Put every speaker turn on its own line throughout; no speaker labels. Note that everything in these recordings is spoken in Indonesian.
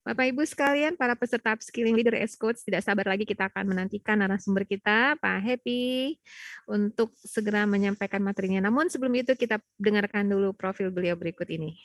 Bapak Ibu sekalian, para peserta upskilling leader as coach, tidak sabar lagi kita akan menantikan narasumber kita, Pak Happy, untuk segera menyampaikan materinya. Namun sebelum itu kita dengarkan dulu profil beliau berikut ini.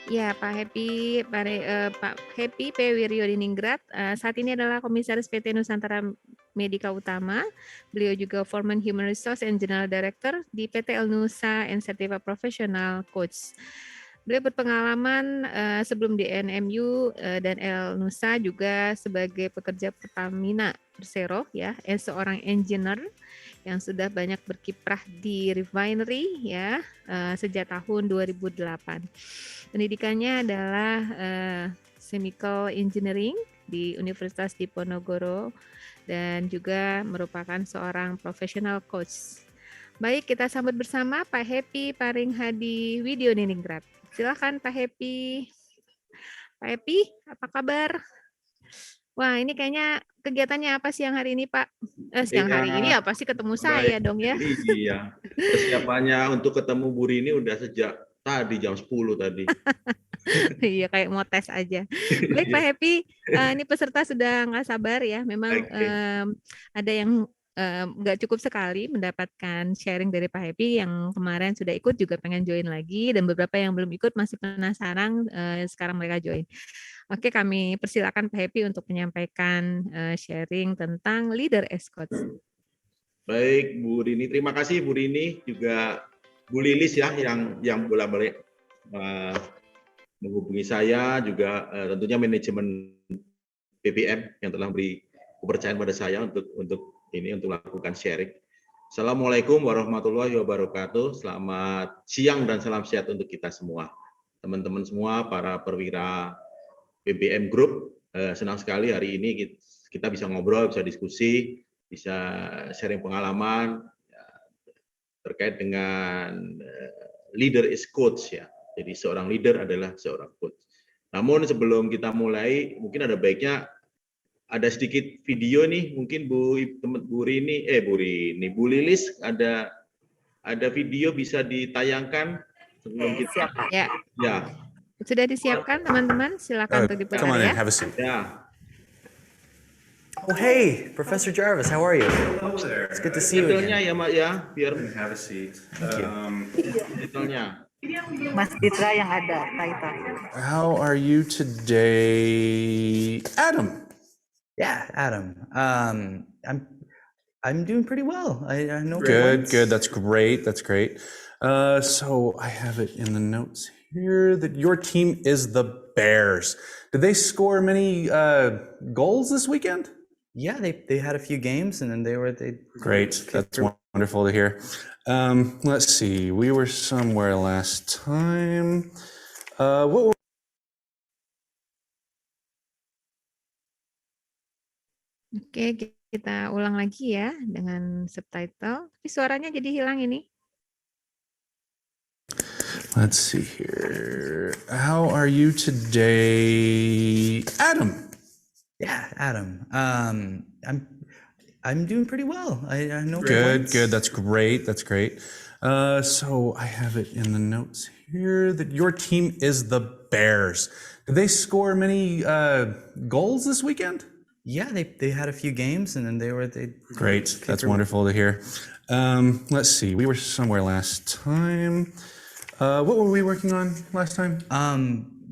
Ya, Pak Happy, Pak Happy P. Wiryodiningrat, saat ini adalah Komisaris PT Nusantara Medika Utama. Beliau juga Foreman Human Resource and General Director di PT El Nusa and Certified Professional Coach. Beliau berpengalaman sebelum di NMU dan El Nusa juga sebagai pekerja Pertamina Persero, ya, seorang engineer yang sudah banyak berkiprah di refinery, ya, sejak tahun 2008. Pendidikannya adalah Chemical Engineering di Universitas Diponegoro dan juga merupakan seorang professional coach. Baik, kita sambut bersama Pak Happy Paringhadi Widyodiningrat. Silakan Pak Happy. Pak Happy, apa kabar? Wah, ini kayaknya kegiatannya apa siang hari ini, Pak? Siang hari ini apa sih ketemu saya dong ya?
Iya, persiapannya untuk ketemu Bu Rini udah sejak tadi jam 10 tadi.
Iya, kayak mau tes aja. Baik Pak Happy, ini peserta sudah nggak sabar ya. Memang ada yang nggak cukup sekali mendapatkan sharing dari Pak Happy, yang kemarin sudah ikut juga pengen join lagi, dan beberapa yang belum ikut masih penasaran, sekarang mereka join. Oke, kami persilakan Pak Happy untuk menyampaikan sharing tentang leader as coach.
Baik Bu Rini, terima kasih Bu Rini, juga Bu Lilis ya yang bolak-balik menghubungi saya, juga tentunya manajemen BBM yang telah beri kepercayaan pada saya untuk lakukan sharing. Assalamualaikum warahmatullahi wabarakatuh. Selamat siang dan salam sehat untuk kita semua. Teman-teman semua, para perwira BBM Group, senang sekali hari ini kita bisa ngobrol, bisa diskusi, bisa sharing pengalaman terkait dengan leader is coach ya. Jadi seorang leader adalah seorang coach. Namun sebelum kita mulai, mungkin ada baiknya ada sedikit video nih, mungkin Bu Rini, Bu Lilis ada video bisa ditayangkan sebelum kita.
Siap, Pak. Ya.
Ya.
Sudah disiapkan teman-teman, silakan untuk diputar ya.
Have a seat.
Ya.
Oh, hey, Professor Jarvis, how are you?
Hello there.
It's good to see you
Detailnya
again.
ya, Mak ya, biar
Have a seat.
detailnya.
Mas Ditra yang ada title.
How are you today, Adam? Yeah, Adam. I'm doing pretty well. I know. Good. That's great. So I have it in the notes here that your team is the Bears. Did they score many goals this weekend? Yeah, they had a few games, and then they Great. That's wonderful to hear. Let's see. We were somewhere last time.
Oke, kita ulang lagi ya dengan subtitle. Tapi suaranya jadi hilang ini.
Let's see here. How are you today, Adam? Yeah, Adam. I'm doing pretty well. I know. Good. That's great. So I have it in the notes here that your team is the Bears. Did they score many goals this weekend? Yeah, they had a few games, and then they Great. That's wonderful to hear. Let's see. We were somewhere last time. What were we working on last time?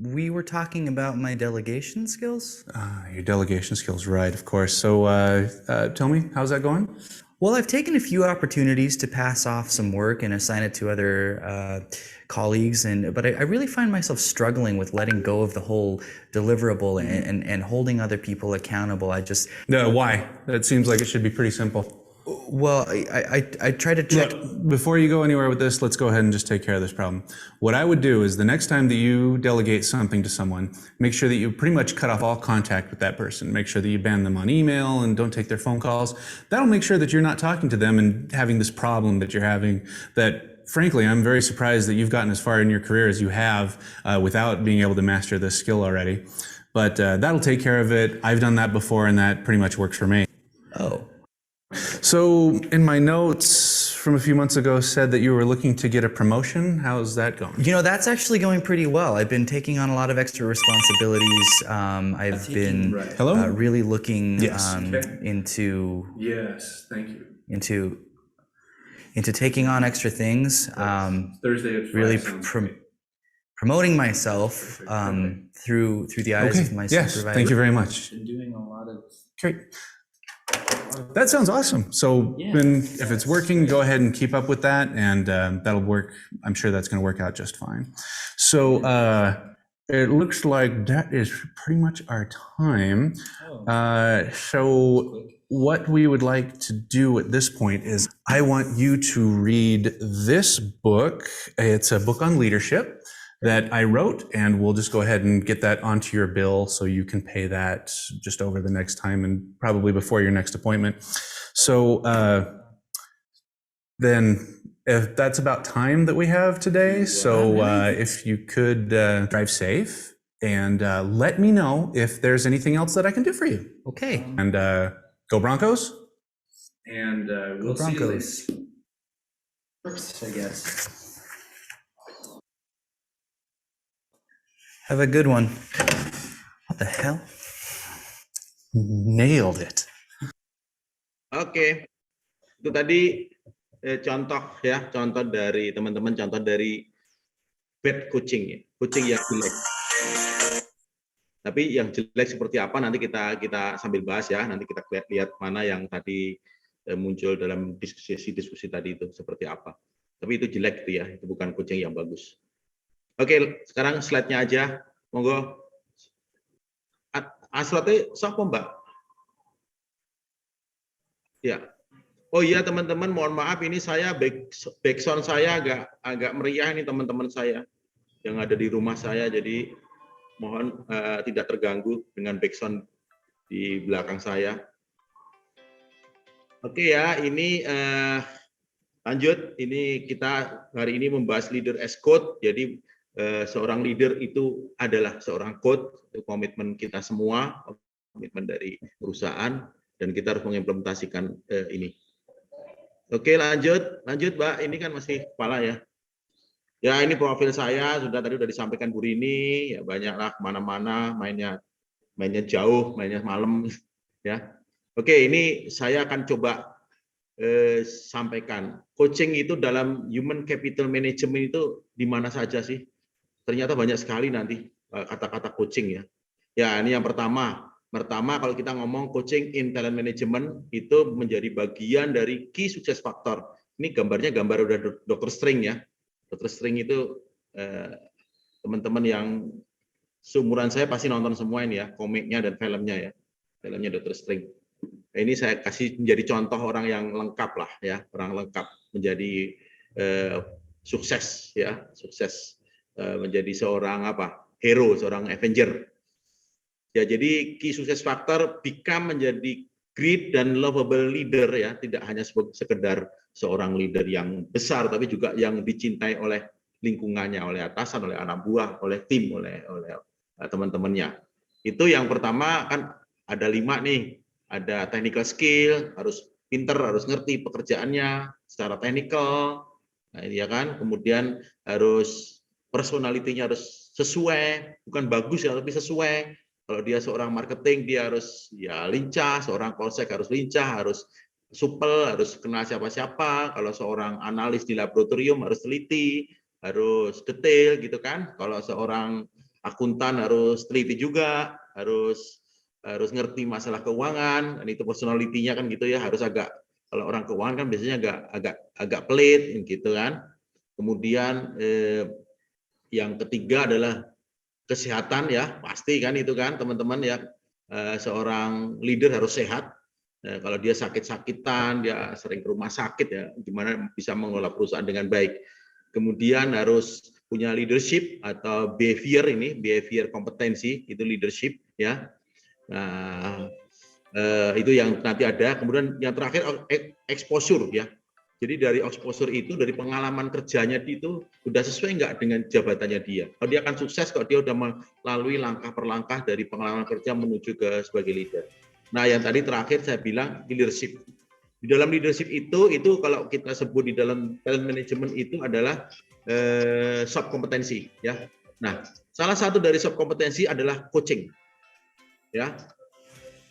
We were talking about my delegation skills. Your delegation skills, right, of course. So tell me, how's that going? Well, I've taken a few opportunities to pass off some work and assign it to other colleagues, but I really find myself struggling with letting go of the whole deliverable and holding other people accountable. Why? That seems like it should be pretty simple. Well, I try to check. Look, before you go anywhere with this, let's go ahead and just take care of this problem. What I would do is the next time that you delegate something to someone, make sure that you pretty much cut off all contact with that person. Make sure that you ban them on email and don't take their phone calls. That'll make sure that you're not talking to them and having this problem that you're having that, frankly, I'm very surprised that you've gotten as far in your career as you have without being able to master this skill already. but that'll take care of it. I've done that before, and that pretty much works for me.
Oh,
So in my notes from a few months ago said that you were looking to get a promotion. How's that going?
you know, that's actually going pretty well. I've been taking on a lot of extra responsibilities. I've been
Hello?
really looking
Yes.
into
Yes, thank you.
into taking on extra things.
Thursday at 5
Really
sounds
promoting myself through the eyes of my
Yes,
supervisor.
thank you very much.
doing a lot of
Great. That sounds awesome. So then if it's working, go ahead and keep up with that, and that'll work. I'm sure that's going to work out just fine. So it looks like that is pretty much our time. So what we would like to do at this point is I want you to read this book. It's a book on leadership that I wrote, and we'll just go ahead and get that onto your bill so you can pay that just over the next time and probably before your next appointment. So then if that's about time that we have today, so if you could drive safe and let me know if there's anything else that I can do for you.
Okay,
And go Broncos. And
go Broncos.
I guess.
Have a good one. What the hell?
Nailed it.
Oke, itu tadi contoh dari teman-teman, contoh dari bad coaching ya, coaching yang jelek. Tapi yang jelek seperti apa nanti kita sambil bahas ya, nanti kita lihat mana yang tadi muncul dalam diskusi tadi itu seperti apa. Tapi itu jelek itu ya, itu bukan coaching yang bagus. Oke, sekarang slide-nya aja, monggo. Slide-nya siapa Mbak? Ya. Oh iya teman-teman, mohon maaf ini saya backsound saya agak meriah ini teman-teman saya yang ada di rumah saya, jadi mohon tidak terganggu dengan backsound di belakang saya. Oke ya, ini lanjut. Ini kita hari ini membahas leader as coach. Jadi seorang leader itu adalah seorang coach, itu komitmen kita semua, komitmen dari perusahaan, dan kita harus mengimplementasikan ini. Oke, lanjut Mbak. Ini kan masih kepala ya. Ya, ini profil saya tadi sudah disampaikan Bu Rini. Ya, banyaklah kemana-mana, mainnya jauh, mainnya malam, ya. Oke, ini saya akan coba sampaikan. Coaching itu dalam human capital management itu di mana saja sih? Ternyata banyak sekali nanti kata-kata coaching ya. Ya, ini yang pertama. Pertama, kalau kita ngomong coaching in talent management itu menjadi bagian dari key success factor. Ini gambarnya gambar udah Dr. String ya. Dr. String itu teman-teman yang seumuran saya pasti nonton semua ini ya, komiknya dan filmnya ya. Filmnya Dr. String. Nah, ini saya kasih menjadi contoh orang yang lengkap lah ya, orang lengkap menjadi sukses ya, sukses menjadi seorang hero, seorang Avenger. Ya, jadi key success factor become menjadi great dan lovable leader ya, tidak hanya sekedar seorang leader yang besar, tapi juga yang dicintai oleh lingkungannya, oleh atasan, oleh anak buah, oleh tim, oleh teman-temannya. Itu yang pertama kan ada 5 nih, ada technical skill, harus pinter, harus ngerti pekerjaannya secara technical, nah ini ya kan, kemudian harus personality-nya harus sesuai, bukan bagus ya, tapi sesuai. Kalau dia seorang marketing, dia harus ya lincah, seorang polsek harus lincah, harus supel, harus kenal siapa-siapa. Kalau seorang analis di laboratorium harus teliti, harus detail gitu kan. Kalau seorang akuntan harus teliti juga, harus ngerti masalah keuangan, dan itu personality-nya kan gitu ya, harus kalau orang keuangan kan biasanya agak pelit gitu kan. Kemudian yang ketiga adalah kesehatan ya, pasti kan itu kan teman-teman ya, seorang leader harus sehat. Kalau dia sakit-sakitan, dia sering ke rumah sakit ya, gimana bisa mengelola perusahaan dengan baik. Kemudian harus punya leadership atau behavior kompetensi, itu leadership ya. Nah, itu yang nanti ada. Kemudian yang terakhir exposure ya. Jadi dari exposure itu, dari pengalaman kerjanya itu udah sesuai nggak dengan jabatannya dia. Kalau dia akan sukses kalau dia udah melalui langkah per langkah dari pengalaman kerja menuju ke sebagai leader. Nah, yang tadi terakhir saya bilang leadership. Di dalam leadership itu kalau kita sebut di dalam talent management itu adalah soft kompetensi, ya. Nah, salah satu dari soft kompetensi adalah coaching, ya.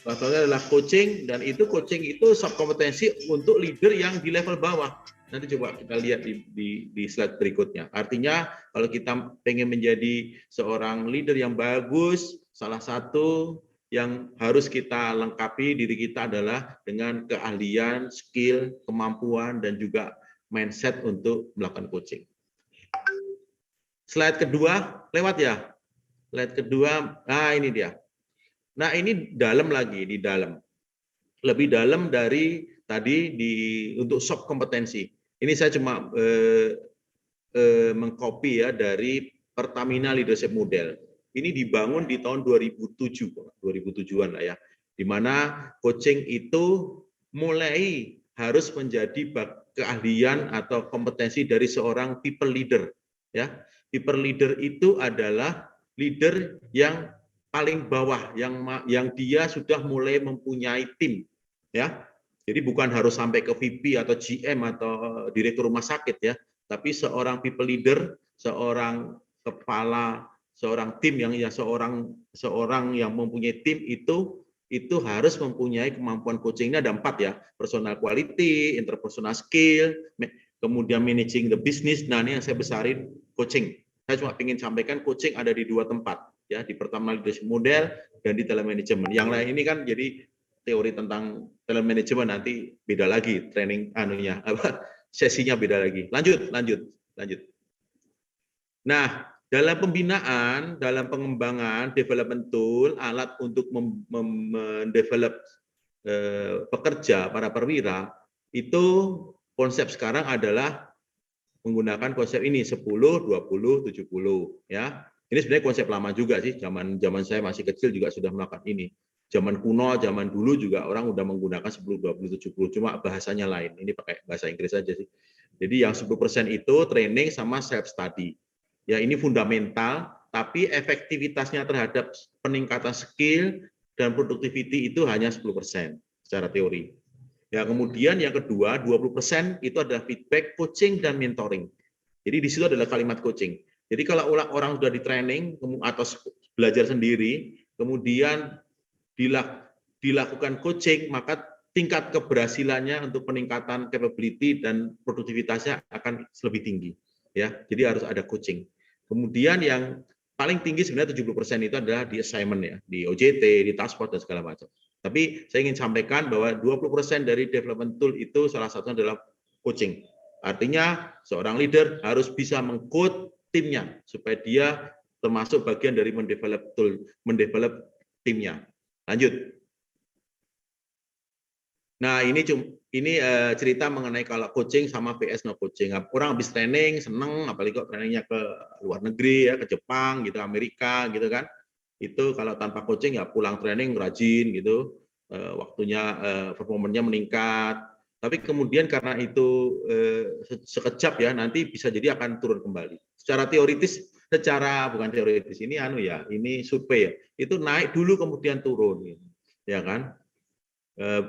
Salah satunya adalah coaching, dan itu coaching itu soft kompetensi untuk leader yang di level bawah. Nanti coba kita lihat di slide berikutnya. Artinya kalau kita pengen menjadi seorang leader yang bagus, salah satu yang harus kita lengkapi diri kita adalah dengan keahlian, skill, kemampuan, dan juga mindset untuk melakukan coaching. Slide kedua, lewat ya. Slide kedua, nah ini dia. Nah ini dalam lagi, di dalam. Lebih dalam dari tadi untuk soft kompetensi. Ini saya cuma mengcopy ya dari Pertamina Leadership Model. Ini dibangun di tahun 2007-an lah ya. Di mana coaching itu mulai harus menjadi keahlian atau kompetensi dari seorang people leader. Ya, people leader itu adalah leader yang paling bawah, yang dia sudah mulai mempunyai tim, ya. Jadi bukan harus sampai ke VP atau GM atau direktur rumah sakit ya, tapi seorang people leader, seorang kepala, seorang tim seorang yang mempunyai tim itu harus mempunyai kemampuan coaching. Ini ada 4 ya, personal quality, interpersonal skill, kemudian managing the business. Nah ini yang saya besarin coaching. Saya cuma ingin sampaikan coaching ada di 2 tempat. Ya, di Pertamina Leadership Model dan di talent management. Yang lain ini kan jadi teori tentang talent management, nanti beda lagi training sesinya beda lagi. Lanjut. Nah, dalam pembinaan, dalam pengembangan development tool, alat untuk mendevelop pekerja, para perwira, itu konsep sekarang adalah menggunakan konsep ini 10, 20, 70 ya. Ini sebenarnya konsep lama juga sih, zaman saya masih kecil juga sudah melakukan ini. Zaman kuno, zaman dulu juga orang udah menggunakan 10, 20, 70, cuma bahasanya lain. Ini pakai bahasa Inggris aja sih. Jadi yang 10% itu training sama self study. Ya ini fundamental, tapi efektivitasnya terhadap peningkatan skill dan productivity itu hanya 10% secara teori. Ya kemudian yang kedua 20% itu adalah feedback, coaching, dan mentoring. Jadi di situ adalah kalimat coaching. Jadi kalau orang sudah di training atau belajar sendiri, kemudian dilakukan coaching, maka tingkat keberhasilannya untuk peningkatan capability dan produktivitasnya akan lebih tinggi. Ya, jadi harus ada coaching. Kemudian yang paling tinggi sebenarnya 70% itu adalah di assignment ya, di OJT, di task force dan segala macam. Tapi saya ingin sampaikan bahwa 20% dari development tool itu salah satunya adalah coaching. Artinya seorang leader harus bisa meng-coach timnya supaya dia termasuk bagian dari mendevelop tool, mendevelop timnya. Lanjut. Nah, ini cerita mengenai kalau coaching sama VS no coaching. Orang habis training seneng, apalagi kok trainingnya ke luar negeri ya, ke Jepang gitu, Amerika gitu kan. Itu kalau tanpa coaching ya pulang training rajin gitu, waktunya performanya meningkat. Tapi kemudian karena itu sekejap ya, nanti bisa jadi akan turun kembali. Secara teoritis, bukan teoritis, ini ini survei ya, itu naik dulu kemudian turun, ya kan?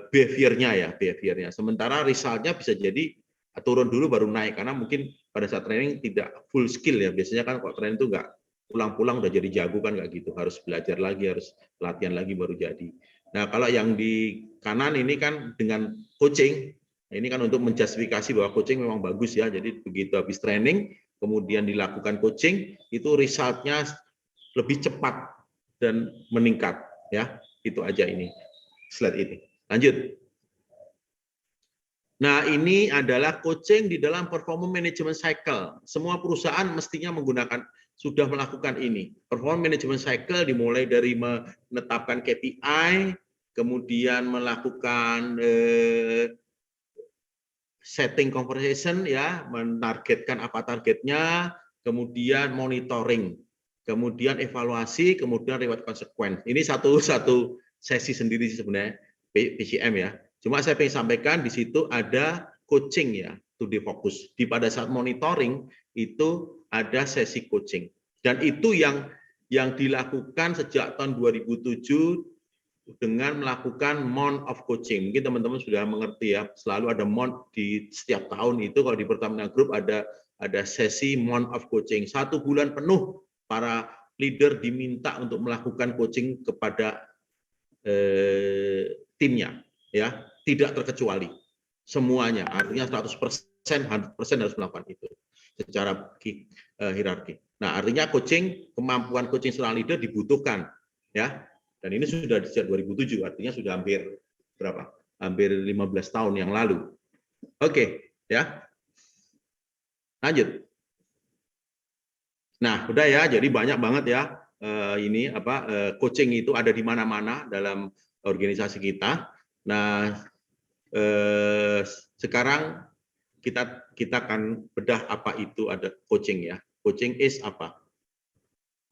Behaviornya. Sementara resultnya bisa jadi turun dulu baru naik, karena mungkin pada saat training tidak full skill ya. Biasanya kan kalau training itu nggak pulang-pulang udah jadi jago kan, nggak gitu. Harus belajar lagi, harus latihan lagi baru jadi. Nah kalau yang di kanan ini kan dengan coaching, ini kan untuk menjustifikasi bahwa coaching memang bagus ya. Jadi begitu habis training, kemudian dilakukan coaching, itu resultnya lebih cepat dan meningkat ya. Itu aja ini slide ini. Lanjut. Nah, ini adalah coaching di dalam performance management cycle. Semua perusahaan mestinya sudah melakukan ini. Performance management cycle dimulai dari menetapkan KPI, kemudian melakukan setting conversation ya, menargetkan apa targetnya, kemudian monitoring, kemudian evaluasi, kemudian reward consequence. Ini satu sesi sendiri sebenarnya PCM ya. Cuma saya ingin sampaikan di situ ada coaching ya, studi fokus. Di pada saat monitoring itu ada sesi coaching. Dan itu yang dilakukan sejak tahun 2007 dengan melakukan month of coaching. Mungkin teman-teman sudah mengerti ya, selalu ada month di setiap tahun itu. Kalau di Pertamina Group ada sesi month of coaching. 1 bulan penuh para leader diminta untuk melakukan coaching kepada timnya, ya, tidak terkecuali semuanya. Artinya 100%, 100% harus melakukan itu secara hierarki. Nah, artinya kemampuan coaching seorang leader dibutuhkan, ya. Dan ini sudah sejak 2007, artinya sudah hampir berapa? Hampir 15 tahun yang lalu. Oke, ya. Lanjut. Nah, udah ya, jadi banyak banget ya coaching itu ada di mana-mana dalam organisasi kita. Nah, sekarang kita akan bedah apa itu ada coaching ya. Coaching is apa?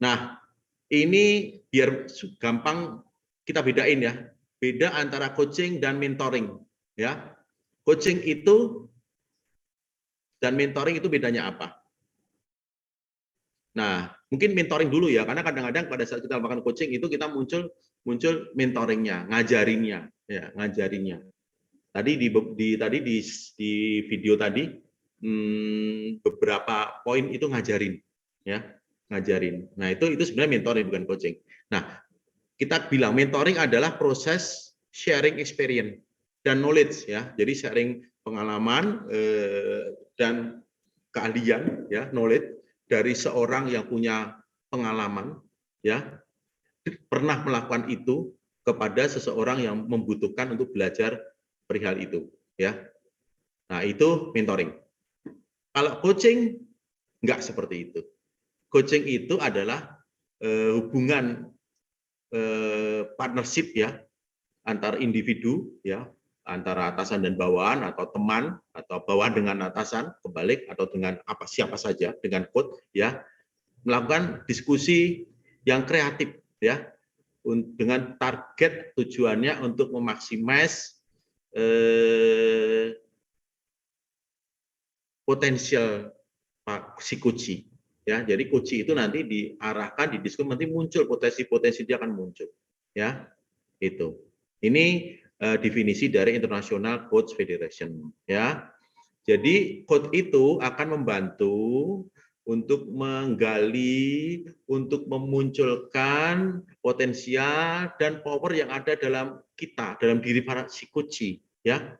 Nah, ini biar gampang kita bedain ya. Beda antara coaching dan mentoring ya. Coaching itu dan mentoring itu bedanya apa? Nah, mungkin mentoring dulu ya, karena kadang-kadang pada saat kita melakukan coaching itu kita muncul mentoringnya, ngajarinnya, ya, ngajarinnya. Tadi di video tadi beberapa poin itu ngajarin, ya, ngajarin. Nah, itu sebenarnya mentoring bukan coaching. Nah, kita bilang mentoring adalah proses sharing experience dan knowledge, ya. Jadi sharing pengalaman dan keahlian, ya, knowledge dari seorang yang punya pengalaman, ya, pernah melakukan itu kepada seseorang yang membutuhkan untuk belajar perihal itu, ya. Nah, itu mentoring. Kalau coaching enggak seperti itu. Coaching itu adalah hubungan partnership, ya, antar individu, ya, antara atasan dan bawahan, atau teman, atau bawahan dengan atasan, kebalik, atau dengan siapa saja, dengan coach, ya, melakukan diskusi yang kreatif, ya, dengan target tujuannya untuk memaksimasi potensial si coach, ya. Jadi coach itu nanti diarahkan, didiskusi, nanti muncul potensi dia akan muncul, ya, itu. Ini definisi dari International Coach Federation, ya. Jadi coach itu akan membantu untuk menggali, untuk memunculkan potensial dan power yang ada dalam kita, dalam diri para si coach, ya.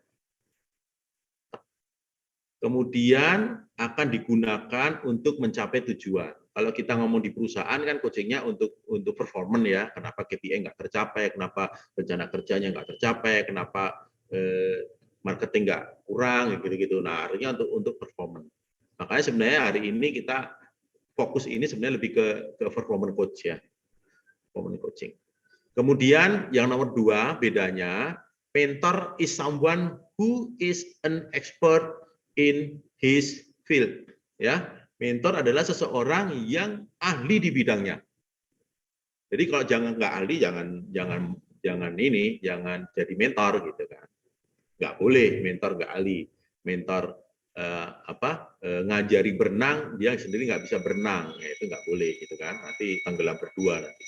Kemudian akan digunakan untuk mencapai tujuan. Kalau kita ngomong di perusahaan kan coachingnya untuk performance, ya. Kenapa KPI nggak tercapai, kenapa rencana kerjanya nggak tercapai, kenapa marketing nggak kurang, gitu-gitu. Nah, artinya untuk performance. Makanya sebenarnya hari ini kita fokus ini sebenarnya lebih ke performance coach, ya, performance coaching. Kemudian yang nomor 2 bedanya, mentor is someone who is an expert in his field, ya. Mentor adalah seseorang yang ahli di bidangnya. Jadi kalau nggak ahli, jangan jadi mentor, gitu kan. Nggak boleh mentor nggak ahli. Mentor ngajari berenang, dia sendiri nggak bisa berenang, ya, itu nggak boleh, gitu kan. Nanti tenggelam berdua nanti.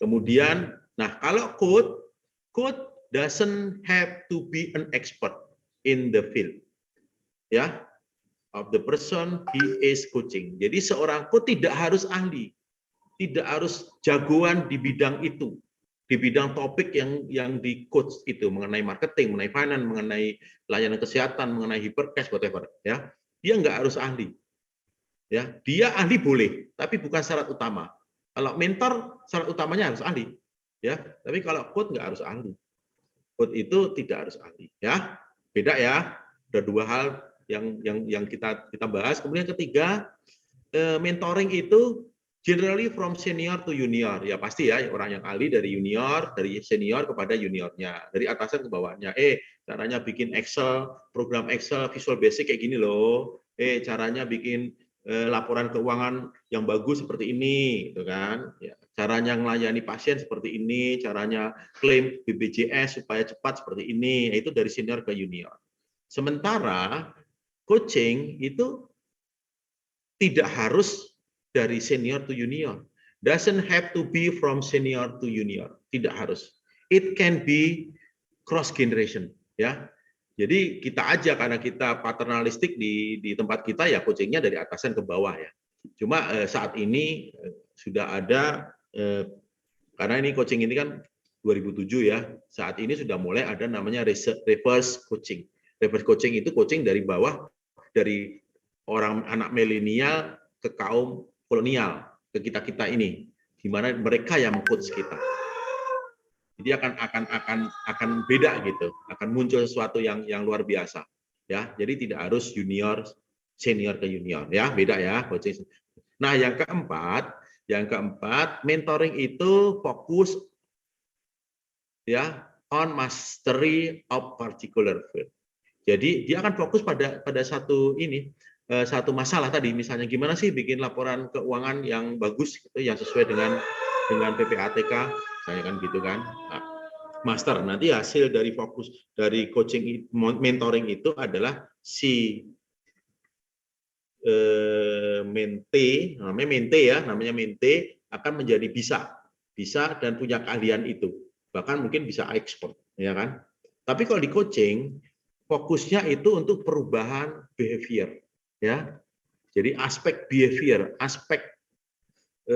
Kemudian, nah, kalau coach doesn't have to be an expert in the field, ya, of the person he is coaching. Jadi seorang coach tidak harus ahli, tidak harus jagoan di bidang itu, di bidang topik yang di coach itu, mengenai marketing, mengenai finance, mengenai layanan kesehatan, mengenai hypercare, whatever, ya. Dia nggak harus ahli, ya. Dia ahli boleh, tapi bukan syarat utama. Kalau mentor syarat utamanya harus ahli, ya. Tapi kalau coach nggak harus ahli. Coach itu tidak harus ahli, ya. Beda, ya. Ada 2 hal yang kita bahas. Kemudian ketiga, mentoring itu generally from senior to junior, ya pasti, ya, orang yang ahli dari senior kepada juniornya, dari atasan ke bawahnya. Caranya bikin Excel, program Excel Visual Basic kayak gini loh. Caranya bikin laporan keuangan yang bagus seperti ini, gitu kan. Ya, caranya melayani pasien seperti ini, caranya klaim BPJS supaya cepat seperti ini. Itu dari senior ke junior. Sementara coaching itu tidak harus dari senior to junior. Doesn't have to be from senior to junior. Tidak harus. It can be cross generation, ya. Jadi kita aja karena kita paternalistik di tempat kita ya coachingnya dari atasan ke bawah ya. Cuma saat ini sudah ada karena ini coaching ini kan 2007 ya. Saat ini sudah mulai ada namanya reverse coaching. Reverse coaching itu coaching dari bawah, dari orang anak milenial ke kaum kolonial, ke kita ini, di mana mereka yang meng-coach kita. Jadi akan beda gitu, akan muncul sesuatu yang luar biasa, ya. Jadi tidak harus junior senior ke junior, ya, beda ya coaching. Nah, yang keempat, mentoring itu fokus ya on mastery of particular field. Jadi dia akan fokus pada satu satu masalah tadi, misalnya gimana sih bikin laporan keuangan yang bagus gitu, yang sesuai dengan PPATK, misalnya kan gitu kan. Nah, master nanti hasil dari fokus dari coaching mentoring itu adalah si namanya mente akan menjadi bisa dan punya keahlian itu, bahkan mungkin bisa ekspor, ya kan. Tapi kalau di coaching fokusnya itu untuk perubahan behavior, ya. Jadi aspek behavior, aspek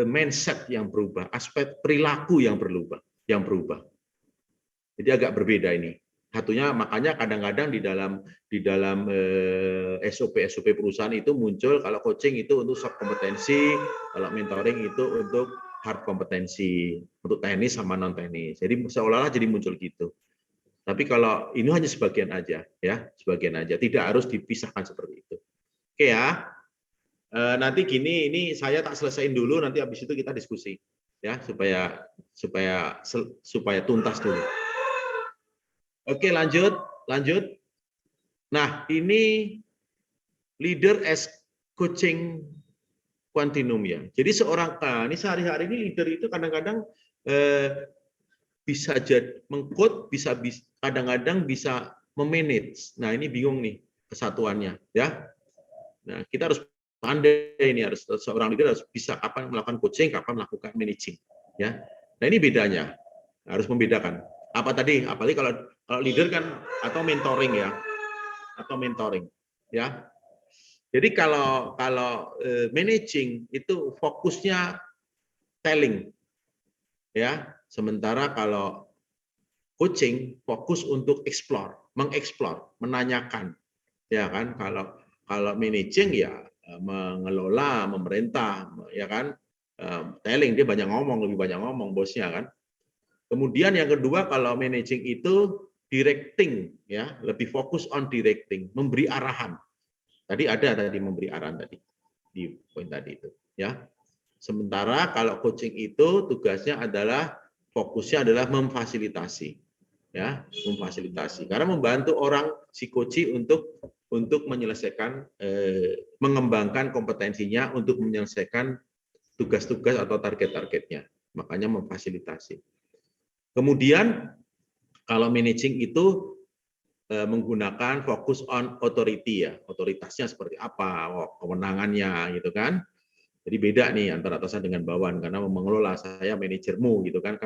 mindset yang berubah, aspek perilaku yang berubah. Jadi agak berbeda ini. Satunya makanya kadang-kadang di dalam SOP perusahaan itu muncul kalau coaching itu untuk soft kompetensi, kalau mentoring itu untuk hard kompetensi, untuk teknis sama non teknis. Jadi seolah-olah jadi muncul gitu. Tapi kalau ini hanya sebagian aja, ya, sebagian aja. Tidak harus dipisahkan seperti itu. Oke ya. Nanti gini, ini saya tak selesaiin dulu, nanti habis itu kita diskusi, ya, supaya tuntas dulu. Oke, lanjut. Nah, ini leader as coaching continuum ya. Jadi ini sehari-hari ini leader itu kadang-kadang bisa jadi mengcoach, bisa kadang-kadang bisa memanage. Nah, ini bingung nih kesatuannya, ya. Nah, kita harus pandai ini, harus seorang leader harus bisa kapan melakukan coaching, kapan melakukan managing, ya. Nah, ini bedanya. Harus membedakan. Apa tadi? Apalagi kalau leader kan atau mentoring ya. Jadi kalau managing itu fokusnya telling. Ya, sementara kalau coaching fokus untuk mengeksplor, menanyakan. Ya kan? Kalau managing ya mengelola, memerintah, ya kan? Telling dia lebih banyak ngomong bosnya kan. Kemudian yang kedua kalau managing itu directing ya, lebih fokus on directing, memberi arahan. Tadi memberi arahan tadi di poin tadi itu ya. Sementara kalau coaching itu tugasnya fokusnya adalah memfasilitasi ya, memfasilitasi. Karena membantu orang si coach untuk menyelesaikan mengembangkan kompetensinya untuk menyelesaikan tugas-tugas atau target-targetnya. Makanya memfasilitasi. Kemudian kalau managing itu menggunakan fokus on authority ya, otoritasnya seperti apa, kewenangannya gitu kan. Jadi beda nih antara atasan dengan bawahan karena mengelola saya manajermu gitu kan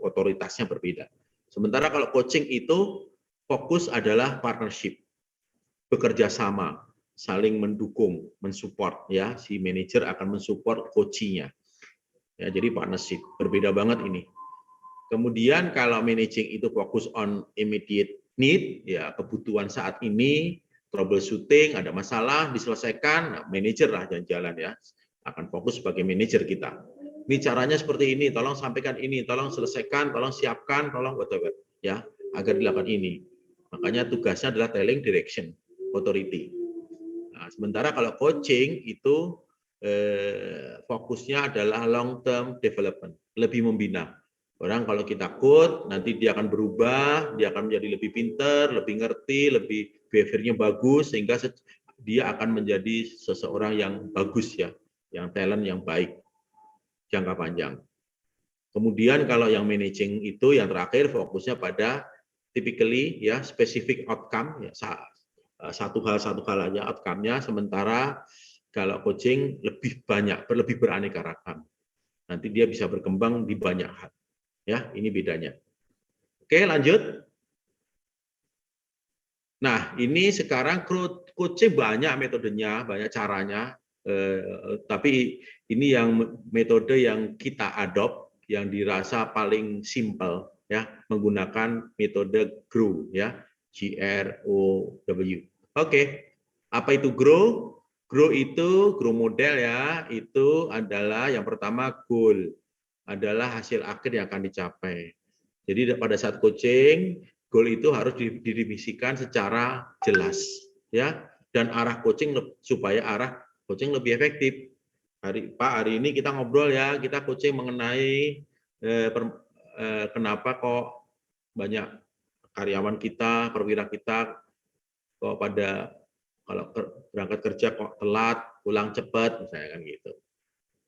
otoritasnya berbeda. Sementara kalau coaching itu fokus adalah partnership, bekerja sama, saling mendukung, mensupport ya, si manajer akan mensupport coaching-nya. Ya, jadi partnership, berbeda banget ini. Kemudian kalau managing itu fokus on immediate need, ya kebutuhan saat ini, troubleshooting, ada masalah, diselesaikan, nah, manajer lah jalan-jalan ya, akan fokus sebagai manajer kita. Ini caranya seperti ini, tolong sampaikan ini, tolong selesaikan, tolong siapkan, tolong whatever, ya, agar dilakukan ini. Makanya tugasnya adalah telling, direction, authority. Nah, sementara kalau coaching itu fokusnya adalah long term development, lebih membina. Orang kalau kita coach, nanti dia akan berubah, dia akan menjadi lebih pintar, lebih ngerti, lebih behaviornya bagus, sehingga dia akan menjadi seseorang yang bagus ya, yang talent yang baik, jangka panjang. Kemudian kalau yang managing itu yang terakhir fokusnya pada typically ya specific outcome, ya satu hal aja outcome-nya, sementara kalau coaching lebih banyak, lebih beraneka ragam. Nanti dia bisa berkembang di banyak hal. Ya, ini bedanya. Oke, lanjut. Nah, ini sekarang coaching banyak metodenya, banyak caranya. Tapi ini yang metode yang kita adopt, yang dirasa paling simple, ya, menggunakan metode GROW, ya, GROW. Oke, apa itu GROW? GROW model ya, itu adalah yang pertama goal, adalah hasil akhir yang akan dicapai. Jadi pada saat coaching, goal itu harus didefinisikan secara jelas, ya, dan arah coaching supaya arah coaching lebih efektif. Pak, hari ini kita ngobrol ya, kita coaching mengenai kenapa kok banyak karyawan kita, perwira kita kok pada kalau berangkat kerja kok telat, pulang cepat, misalnya kan gitu.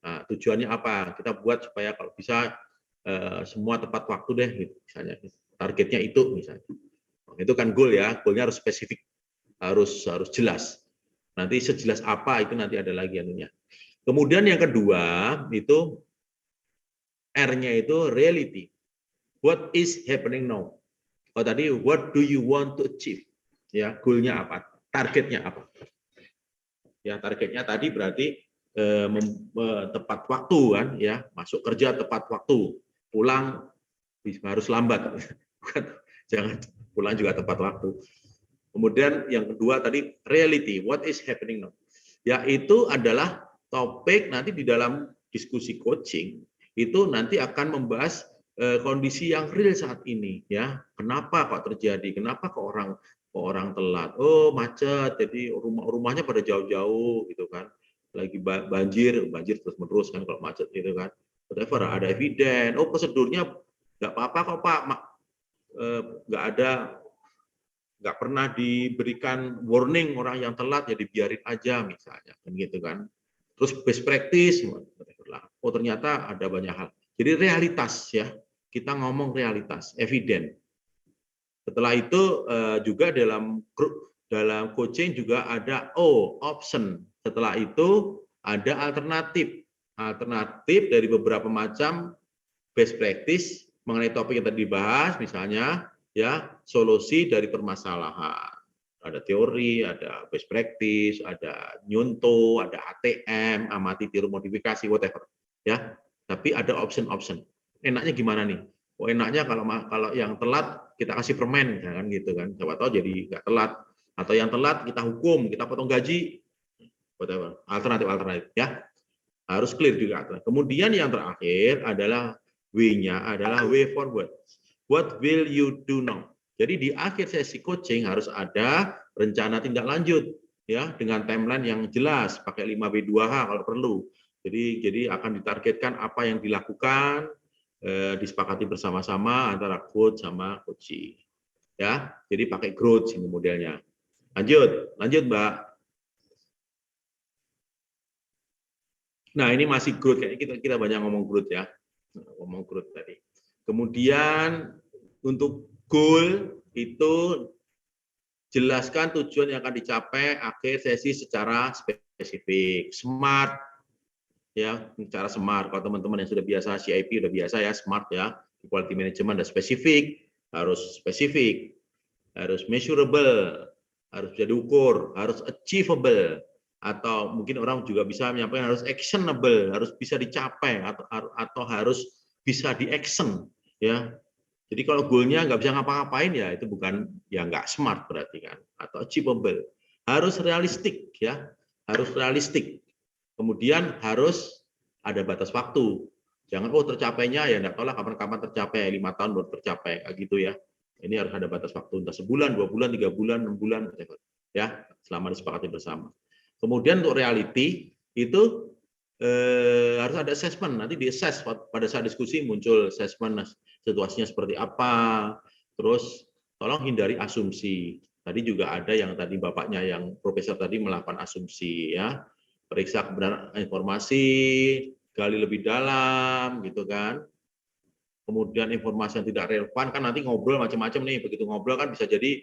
Nah, tujuannya apa? Kita buat supaya kalau bisa semua tepat waktu deh, gitu, misalnya. Targetnya itu, misalnya. Itu kan goal ya, goalnya harus spesifik, harus jelas. Nanti sejelas apa itu nanti ada lagi anunya. Kemudian yang kedua itu R-nya itu reality. What is happening now? Oh tadi what do you want to achieve? Ya, goalnya apa? Targetnya apa? Ya, targetnya tadi berarti tepat waktu kan, ya, masuk kerja tepat waktu, pulang harus lambat, jangan pulang juga tepat waktu. Kemudian yang kedua tadi reality, what is happening now? Ya, itu adalah topik nanti di dalam diskusi coaching itu nanti akan membahas kondisi yang real saat ini, ya. Kenapa kok terjadi? Kenapa kok orang telat? Oh, macet. Jadi rumahnya pada jauh-jauh gitu kan. Lagi banjir terus-menerus kan kalau macet gitu kan. Whatever, ada eviden. Oh, prosedurnya nggak apa-apa kok Pak. Nggak pernah diberikan warning orang yang telat, ya dibiarin aja misalnya, kan gitu kan. Terus best practice, oh ternyata ada banyak hal. Jadi realitas ya, kita ngomong realitas, eviden. Setelah itu juga dalam coaching juga ada option. Setelah itu ada alternatif dari beberapa macam best practice mengenai topik yang tadi dibahas, misalnya ya solusi dari permasalahan. Ada teori, ada best practice, ada nyunto, ada ATM, amati, tiru, modifikasi, whatever. Ya, tapi ada option-option. Enaknya gimana nih? Oh, enaknya kalau yang telat kita kasih permen, kan gitu kan. Siapa tahu jadi nggak telat. Atau yang telat kita hukum, kita potong gaji, whatever. Alternatif ya. Harus clear juga. Kemudian yang terakhir adalah W-nya adalah way forward. What will you do now? Jadi di akhir sesi coaching harus ada rencana tindak lanjut ya dengan timeline yang jelas, pakai 5W2H kalau perlu. Jadi akan ditargetkan apa yang dilakukan, disepakati bersama-sama antara coach sama coachee. Ya, jadi pakai growth ini modelnya. Lanjut Mbak. Nah, ini masih growth, kayaknya kita banyak ngomong growth ya. Ngomong growth tadi. Kemudian untuk goal itu jelaskan tujuan yang akan dicapai akhir sesi secara spesifik. SMART ya, secara SMART. Kalau teman-teman yang sudah biasa CIP udah biasa ya, SMART ya. Quality management ada spesifik, harus measurable, harus bisa diukur, harus achievable, atau mungkin orang juga bisa menyampaikan harus actionable, harus bisa dicapai atau harus bisa di-action ya. Jadi kalau goalnya nggak bisa ngapa-ngapain ya itu bukan, ya nggak smart berarti kan, atau achievable. Harus realistik ya, harus realistik. Kemudian harus ada batas waktu. Jangan tercapainya ya nggak tahu lah kapan-kapan tercapai, 5 tahun baru tercapai gitu ya. Ini harus ada batas waktu, entah sebulan, 2 bulan, 3 bulan, 6 bulan, ya selama disepakati bersama. Kemudian untuk reality itu harus ada assessment, nanti di-assess pada saat diskusi muncul assessment situasinya seperti apa, terus tolong hindari asumsi. Tadi juga ada yang tadi bapaknya yang profesor tadi melakukan asumsi ya, periksa kebenaran informasi, gali lebih dalam gitu kan. Kemudian informasi yang tidak relevan kan nanti ngobrol macam-macam nih, begitu ngobrol kan bisa jadi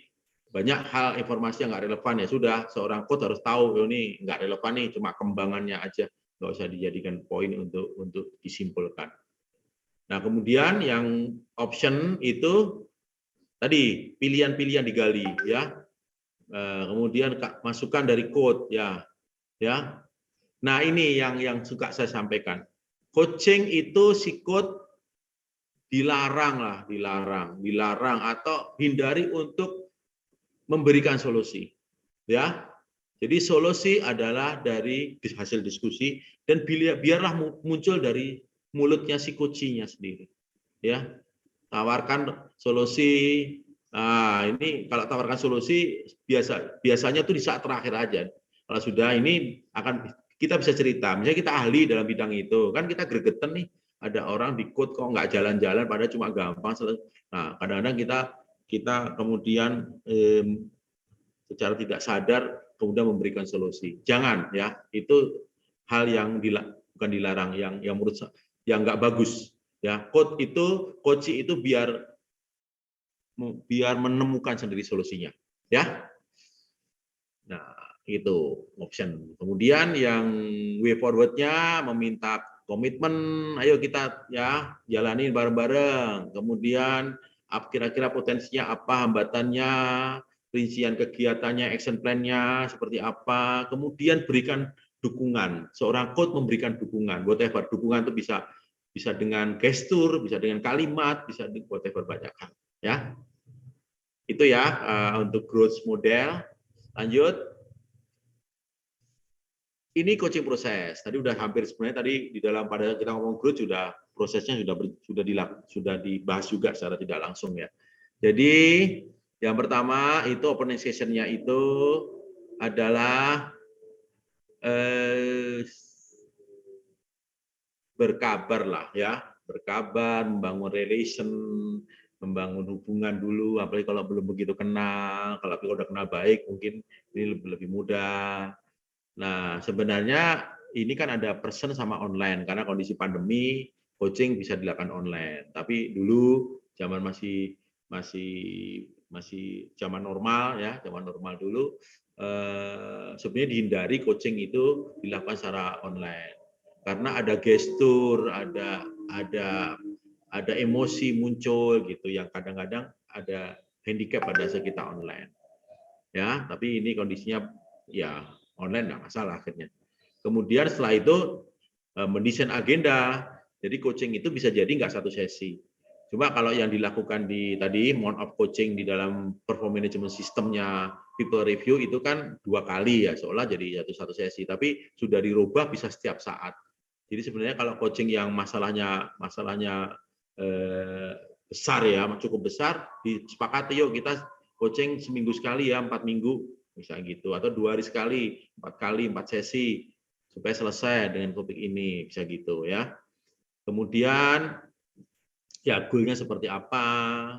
banyak hal informasi yang nggak relevan, ya sudah, seorang coach harus tahu, oh, ini nggak relevan nih, cuma kembangannya aja, nggak usah dijadikan poin untuk disimpulkan. Nah, kemudian yang option itu tadi pilihan-pilihan digali, ya. Kemudian masukan dari coach, ya. Nah, ini yang suka saya sampaikan. Coaching itu si coach dilarang atau hindari untuk memberikan solusi, ya. Jadi solusi adalah dari hasil diskusi dan biarlah muncul dari mulutnya si coaching-nya sendiri, ya. Tawarkan solusi. Nah, ini kalau tawarkan solusi biasanya tuh di saat terakhir aja. Kalau sudah ini kita bisa cerita. Misalnya kita ahli dalam bidang itu, kan kita gregetan nih. Ada orang di code kok nggak jalan-jalan, padahal cuma gampang. Nah, kadang-kadang kita kemudian secara tidak sadar kemudian memberikan solusi. Jangan, ya. Itu hal yang bukan dilarang, yang menurut saya yang nggak bagus. Ya, coach itu biar menemukan sendiri solusinya, ya. Nah, itu option. Kemudian yang way forward-nya meminta komitmen, ayo kita ya jalani bareng-bareng. Kemudian kira-kira potensinya apa, hambatannya, rincian kegiatannya, action plan-nya seperti apa. Kemudian berikan dukungan. Seorang coach memberikan dukungan. Whatever, dukungan itu bisa dengan gestur, bisa dengan kalimat, bisa whatever, banyak hal, ya. Itu ya untuk growth model. Lanjut. Ini coaching proses. Tadi udah hampir sebenarnya tadi di dalam pada kita ngomong growth prosesnya sudah dibahas juga secara tidak langsung, ya. Jadi yang pertama itu opening session-nya itu adalah berkabar lah, ya, berkabar, membangun relation, membangun hubungan dulu, apalagi kalau belum begitu kenal. Kalau udah kenal baik mungkin ini lebih mudah. Nah, sebenarnya ini kan ada person sama online, karena kondisi pandemi coaching bisa dilakukan online. Tapi dulu zaman masih zaman normal, ya, zaman normal dulu sebenarnya dihindari coaching itu dilakukan secara online. Karena ada gestur, ada emosi muncul gitu yang kadang-kadang ada handicap pada saat kita online. Ya, tapi ini kondisinya ya online nggak masalah akhirnya. Kemudian setelah itu mendesain agenda. Jadi coaching itu bisa jadi nggak satu sesi. Cuma kalau yang dilakukan tadi mode of coaching di dalam perform management systemnya people review itu kan 2 kali, ya, seolah jadi satu sesi. Tapi sudah dirubah bisa setiap saat. Jadi sebenarnya kalau coaching yang masalahnya besar, ya, cukup besar, disepakati yuk kita coaching seminggu sekali, ya, 4 minggu misalnya gitu, atau 2 hari sekali, 4 kali, 4 sesi supaya selesai dengan topik ini, bisa gitu, ya. Kemudian ya goal-nya seperti apa,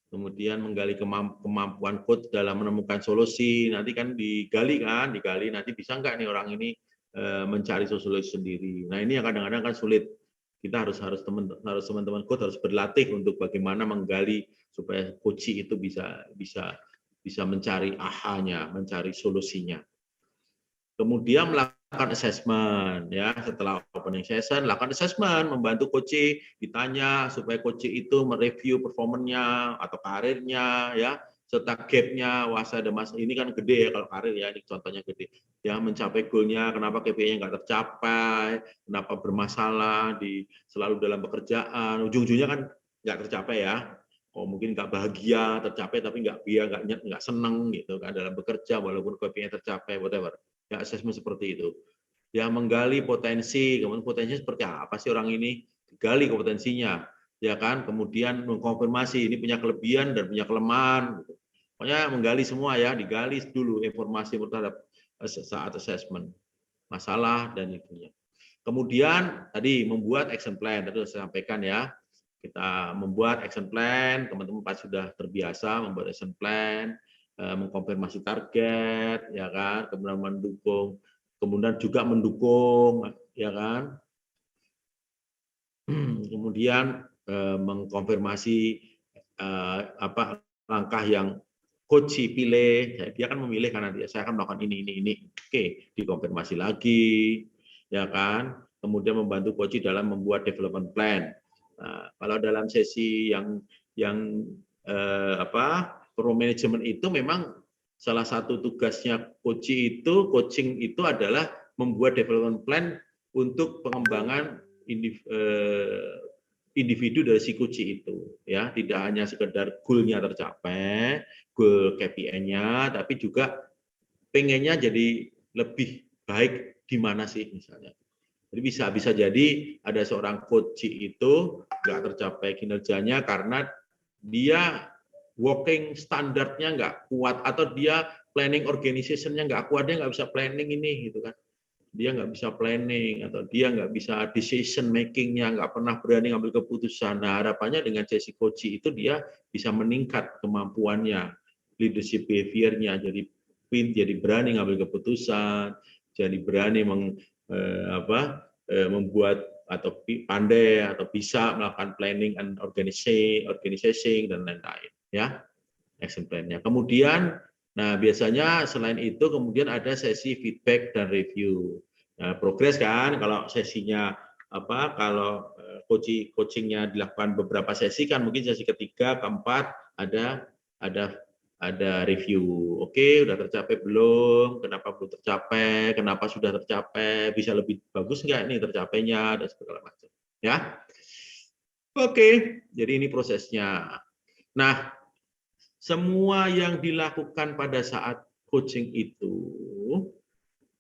kemudian menggali kemampuan coach dalam menemukan solusi, nanti kan digali nanti bisa nggak nih orang ini mencari solusi sendiri. Nah, ini yang kadang-kadang kan sulit. Kita harus teman-teman coach harus berlatih untuk bagaimana menggali supaya coach itu bisa mencari aha-nya, mencari solusinya. Kemudian melakukan assessment, ya, setelah opening session lakukan assessment, membantu coach ditanya supaya coach itu mereview performanya atau karirnya, ya, serta gap-nya. Wah, ada mas ini kan gede, ya, kalau karir, ya, ini contohnya gede, ya, mencapai goal-nya, kenapa KPI-nya nggak tercapai, kenapa bermasalah selalu dalam pekerjaan, ujung-ujungnya kan nggak tercapai, ya. Oh, mungkin nggak bahagia tercapai tapi nggak seneng gitu kan dalam bekerja walaupun KPI-nya tercapai, whatever. Ya, assessment seperti itu. Ya, menggali potensi, kemudian potensinya seperti apa sih orang ini, gali kompetensinya, ya kan, kemudian mengkonfirmasi ini punya kelebihan dan punya kelemahan. Pokoknya menggali semua, ya, digali dulu informasi terhadap saat assessment, masalah dan itunya. Kemudian tadi membuat action plan, tadi saya sampaikan, ya. Kita membuat action plan, teman-teman pasti sudah terbiasa membuat action plan, mengkonfirmasi target, ya kan, kemudian juga mendukung, ya kan, kemudian mengkonfirmasi langkah yang coach pilih, dia akan memilih karena saya akan melakukan ini. Oke, dikonfirmasi lagi, ya kan? Kemudian membantu coach dalam membuat development plan. Nah, kalau dalam sesi yang pro management itu memang salah satu tugasnya coaching itu adalah membuat development plan untuk pengembangan individu dari si coach itu, ya, tidak hanya sekedar goal-nya tercapai, goal KPI-nya, tapi juga pengennya jadi lebih baik di mana sih misalnya. Jadi bisa jadi ada seorang coach itu nggak tercapai kinerjanya karena dia working standarnya nggak kuat, atau dia planning organization-nya nggak kuat, dia nggak bisa planning ini gitu kan. Dia nggak bisa planning, atau dia nggak bisa decision making-nya, nggak pernah berani ngambil keputusan. Nah, harapannya dengan sesi coaching itu dia bisa meningkat kemampuannya, leadership behavior-nya, jadi berani ngambil keputusan, jadi berani membuat atau pandai atau bisa melakukan planning and organizing dan lain-lain, ya, action plan-nya. Kemudian, nah biasanya selain itu kemudian ada sesi feedback dan review. Nah, progres kan, kalau sesinya kalau coachingnya dilakukan beberapa sesi kan, mungkin sesi ketiga, keempat ada review. Oke, udah tercapai belum? Kenapa belum tercapai? Kenapa sudah tercapai? Bisa lebih bagus nggak nih tercapainya dan segala macam. Ya, oke. Jadi ini prosesnya. Nah, semua yang dilakukan pada saat coaching itu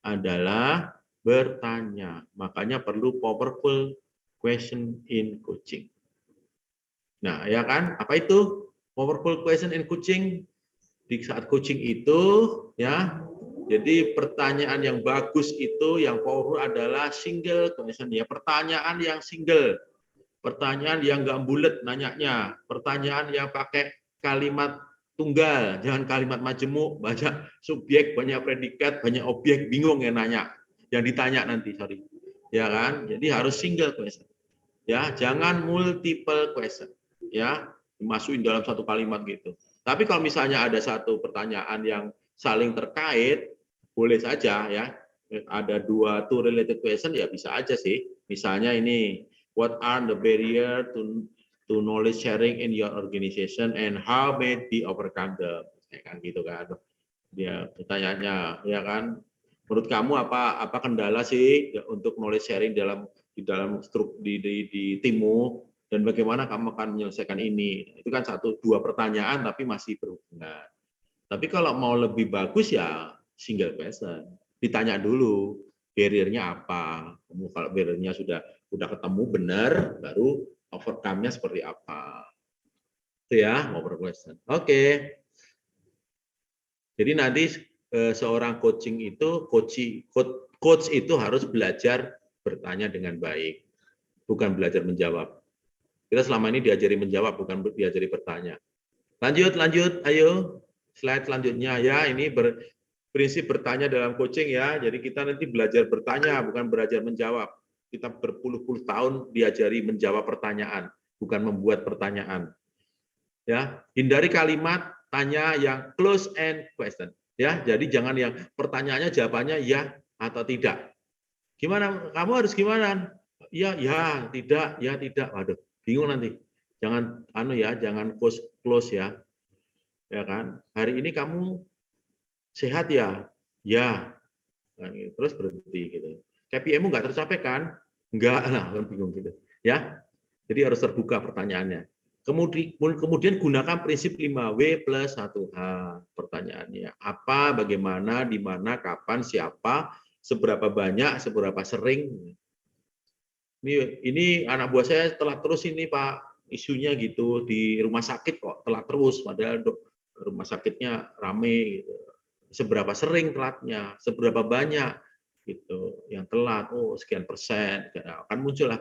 adalah bertanya. Makanya perlu powerful question in coaching. Nah, ya kan? Apa itu powerful question in coaching? Di saat coaching itu, ya, jadi pertanyaan yang bagus itu, yang powerful adalah single question, ya, pertanyaan yang single, pertanyaan yang nggak bulat nanyanya, pertanyaan yang pakai kalimat tunggal, jangan kalimat majemuk, banyak subjek, banyak predikat, banyak objek, bingung yang nanya, yang ditanya nanti, sorry, ya kan? Jadi harus single question, ya, jangan multiple question, ya, dimasukin dalam satu kalimat gitu. Tapi kalau misalnya ada satu pertanyaan yang saling terkait, boleh saja, ya, ada two related question, ya bisa aja sih. Misalnya ini, what are the barrier to knowledge sharing in your organization and how may be overcome them, ya kan, gitu kan. Dia pertanyaannya, ya kan, menurut kamu apa kendala sih untuk knowledge sharing di dalam di timmu, dan bagaimana kamu akan menyelesaikan ini? Itu kan dua pertanyaan tapi masih berhubungan. Tapi kalau mau lebih bagus ya single question. Ditanya dulu barrier-nya apa. Kalau barrier-nya sudah ketemu benar, baru overcome-nya seperti apa. Itu ya, over question. Oke. Jadi nanti seorang coaching itu coach itu harus belajar bertanya dengan baik, bukan belajar menjawab. Kita selama ini diajari menjawab, bukan diajari bertanya. Lanjut, ayo. Slide selanjutnya, ya, ini prinsip bertanya dalam coaching, ya. Jadi kita nanti belajar bertanya, bukan belajar menjawab. Kita berpuluh-puluh tahun diajari menjawab pertanyaan, bukan membuat pertanyaan. Ya, hindari kalimat tanya yang close end question. Ya, jadi jangan yang pertanyaannya jawabannya ya atau tidak. Gimana? Kamu harus gimana? Ya, tidak, ya, tidak. Waduh, bingung nanti. Jangan jangan close ya. Ya kan? Hari ini kamu sehat ya? Ya. Terus berhenti gitu. KPI-mu nggak tercapai kan? Enggak, lah, kan bingung gitu. Ya. Jadi harus terbuka pertanyaannya. Kemudian gunakan prinsip 5W plus 1H. Pertanyaannya apa, bagaimana, di mana, kapan, siapa, seberapa banyak, seberapa sering. Ini anak buah saya telat terus ini Pak, isunya gitu, di rumah sakit kok telat terus, padahal rumah sakitnya rame gitu. Seberapa sering telatnya, seberapa banyak gitu yang telat, sekian persen, akan muncullah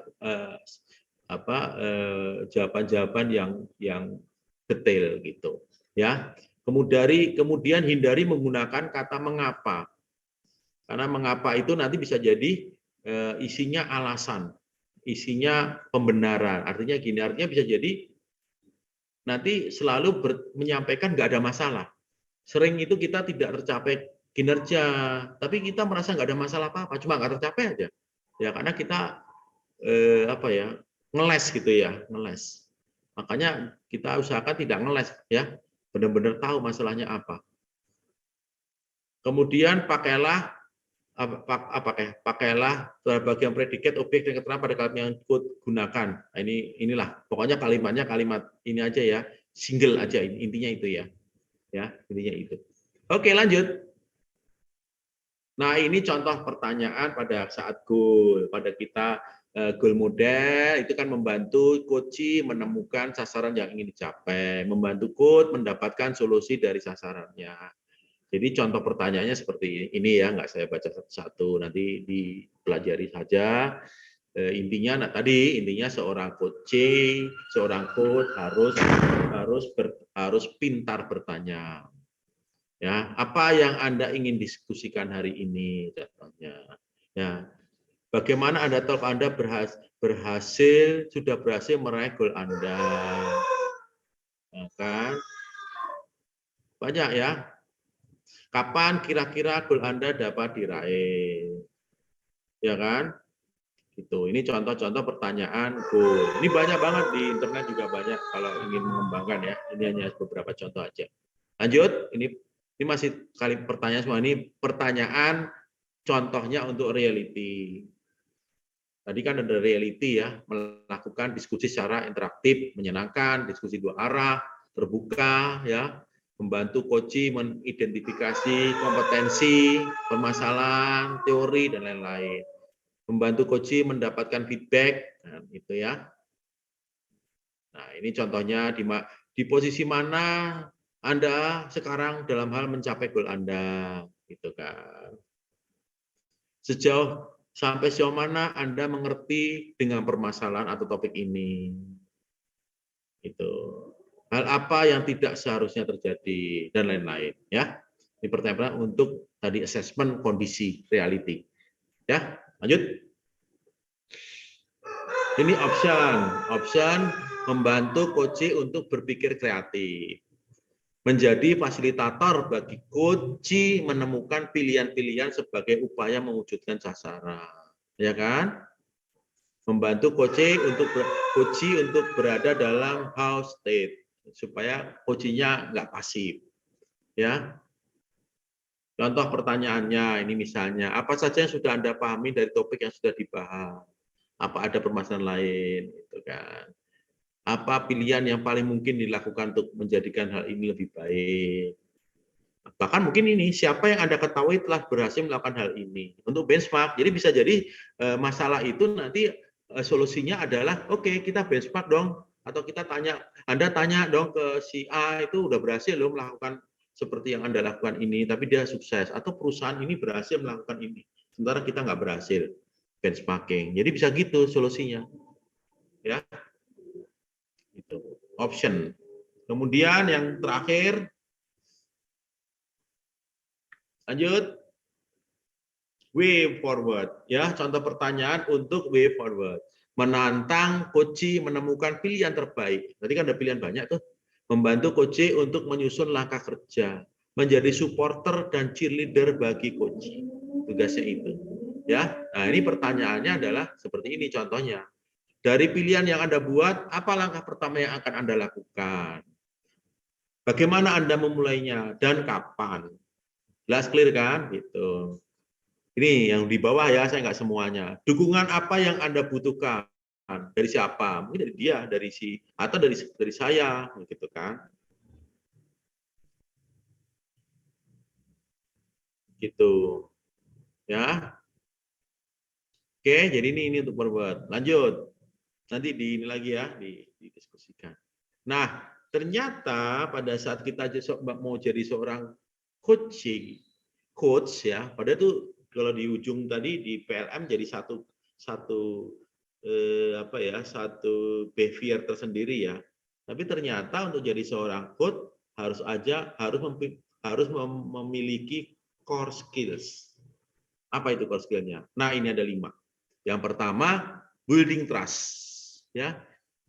jawaban-jawaban yang detail gitu, ya. Kemudian hindari menggunakan kata mengapa, karena mengapa itu nanti bisa jadi isinya alasan, isinya pembenaran. Artinya gini, artinya bisa jadi nanti selalu menyampaikan nggak ada masalah. Sering itu kita tidak tercapai kinerja, tapi kita merasa nggak ada masalah apa-apa, cuma nggak tercapai aja. Ya karena kita apa ya, ngeles gitu ya, ngeles. Makanya kita usahakan tidak ngeles ya, benar-benar tahu masalahnya apa. Kemudian pakailah pakailah bagian predikat, objek dan keterangan pada kalimat yang gunakan. Nah, inilah pokoknya kalimatnya kalimat ini aja ya, single aja, intinya itu ya. Ya, intinya itu. Oke, lanjut. Nah, ini contoh pertanyaan pada saat goal. Pada kita goal model itu kan membantu coach menemukan sasaran yang ingin dicapai, membantu coach mendapatkan solusi dari sasarannya. Jadi contoh pertanyaannya seperti ini ya, nggak saya baca satu-satu, nanti dipelajari saja. Intinya, nah tadi intinya seorang coach harus pintar bertanya. Ya, apa yang Anda ingin diskusikan hari ini contohnya. Ya, bagaimana Anda tahu Anda sudah berhasil meraih goal Anda? Ya, kan? Banyak ya. Kapan kira-kira goal Anda dapat diraih? Ya kan? Gitu. Ini contoh-contoh pertanyaan goal. Ini banyak banget di internet juga banyak kalau ingin mengembangkan ya. Ini hanya beberapa contoh aja. Lanjut, ini masih kali pertanyaan semua. Ini pertanyaan contohnya untuk reality. Tadi kan ada reality ya, melakukan diskusi secara interaktif, menyenangkan, diskusi dua arah, terbuka ya, membantu coach mengidentifikasi kompetensi, permasalahan, teori dan lain-lain. Membantu coach mendapatkan feedback, nah, itu ya. Nah, ini contohnya di posisi mana Anda sekarang dalam hal mencapai goal Anda, gitu kan. Sampai sejauh mana Anda mengerti dengan permasalahan atau topik ini. Itu. Hal apa yang tidak seharusnya terjadi dan lain-lain ya. Ini pertanyaan untuk tadi assessment kondisi reality. Ya, lanjut. Ini option membantu coach untuk berpikir kreatif. Menjadi fasilitator bagi coach menemukan pilihan-pilihan sebagai upaya mewujudkan sasaran. Ya kan? Membantu coach untuk berada dalam house state supaya coachnya nggak pasif. Ya. Contoh pertanyaannya ini misalnya, apa saja yang sudah Anda pahami dari topik yang sudah dibahas? Apa ada permasalahan lain, gitu kan? Apa pilihan yang paling mungkin dilakukan untuk menjadikan hal ini lebih baik? Bahkan mungkin ini, siapa yang Anda ketahui telah berhasil melakukan hal ini? Untuk benchmark, jadi bisa jadi masalah itu nanti solusinya adalah, oke, kita benchmark dong, atau kita Anda tanya dong ke si A itu udah berhasil loh melakukan seperti yang Anda lakukan ini, tapi dia sukses, atau perusahaan ini berhasil melakukan ini, sementara kita nggak berhasil. Benchmarking. Jadi bisa gitu solusinya. Ya. Itu. Option. Kemudian yang terakhir lanjut. Way forward. Ya, contoh pertanyaan untuk way forward. Menantang coach menemukan pilihan terbaik. Tadi kan ada pilihan banyak tuh. Membantu coach untuk menyusun langkah kerja, menjadi supporter dan cheerleader bagi coach. Tugasnya itu. Ya, nah ini pertanyaannya adalah seperti ini contohnya. Dari pilihan yang Anda buat, apa langkah pertama yang akan Anda lakukan? Bagaimana Anda memulainya dan kapan? Jelas clear kan? Gitu. Ini yang di bawah ya, saya nggak semuanya. Dukungan apa yang Anda butuhkan? Dari siapa? Mungkin dari dia, dari si atau dari saya, gitu kan? Gitu. Ya. Oke, jadi ini untuk berbuat. Lanjut. Nanti ini lagi ya, didiskusikan. Nah, ternyata pada saat kita mau jadi seorang coach ya, pada itu kalau di ujung tadi di PLM jadi satu behavior tersendiri ya. Tapi ternyata untuk jadi seorang coach harus memiliki core skills. Apa itu core skillnya? Nah, ini ada 5. Yang pertama, building trust, ya,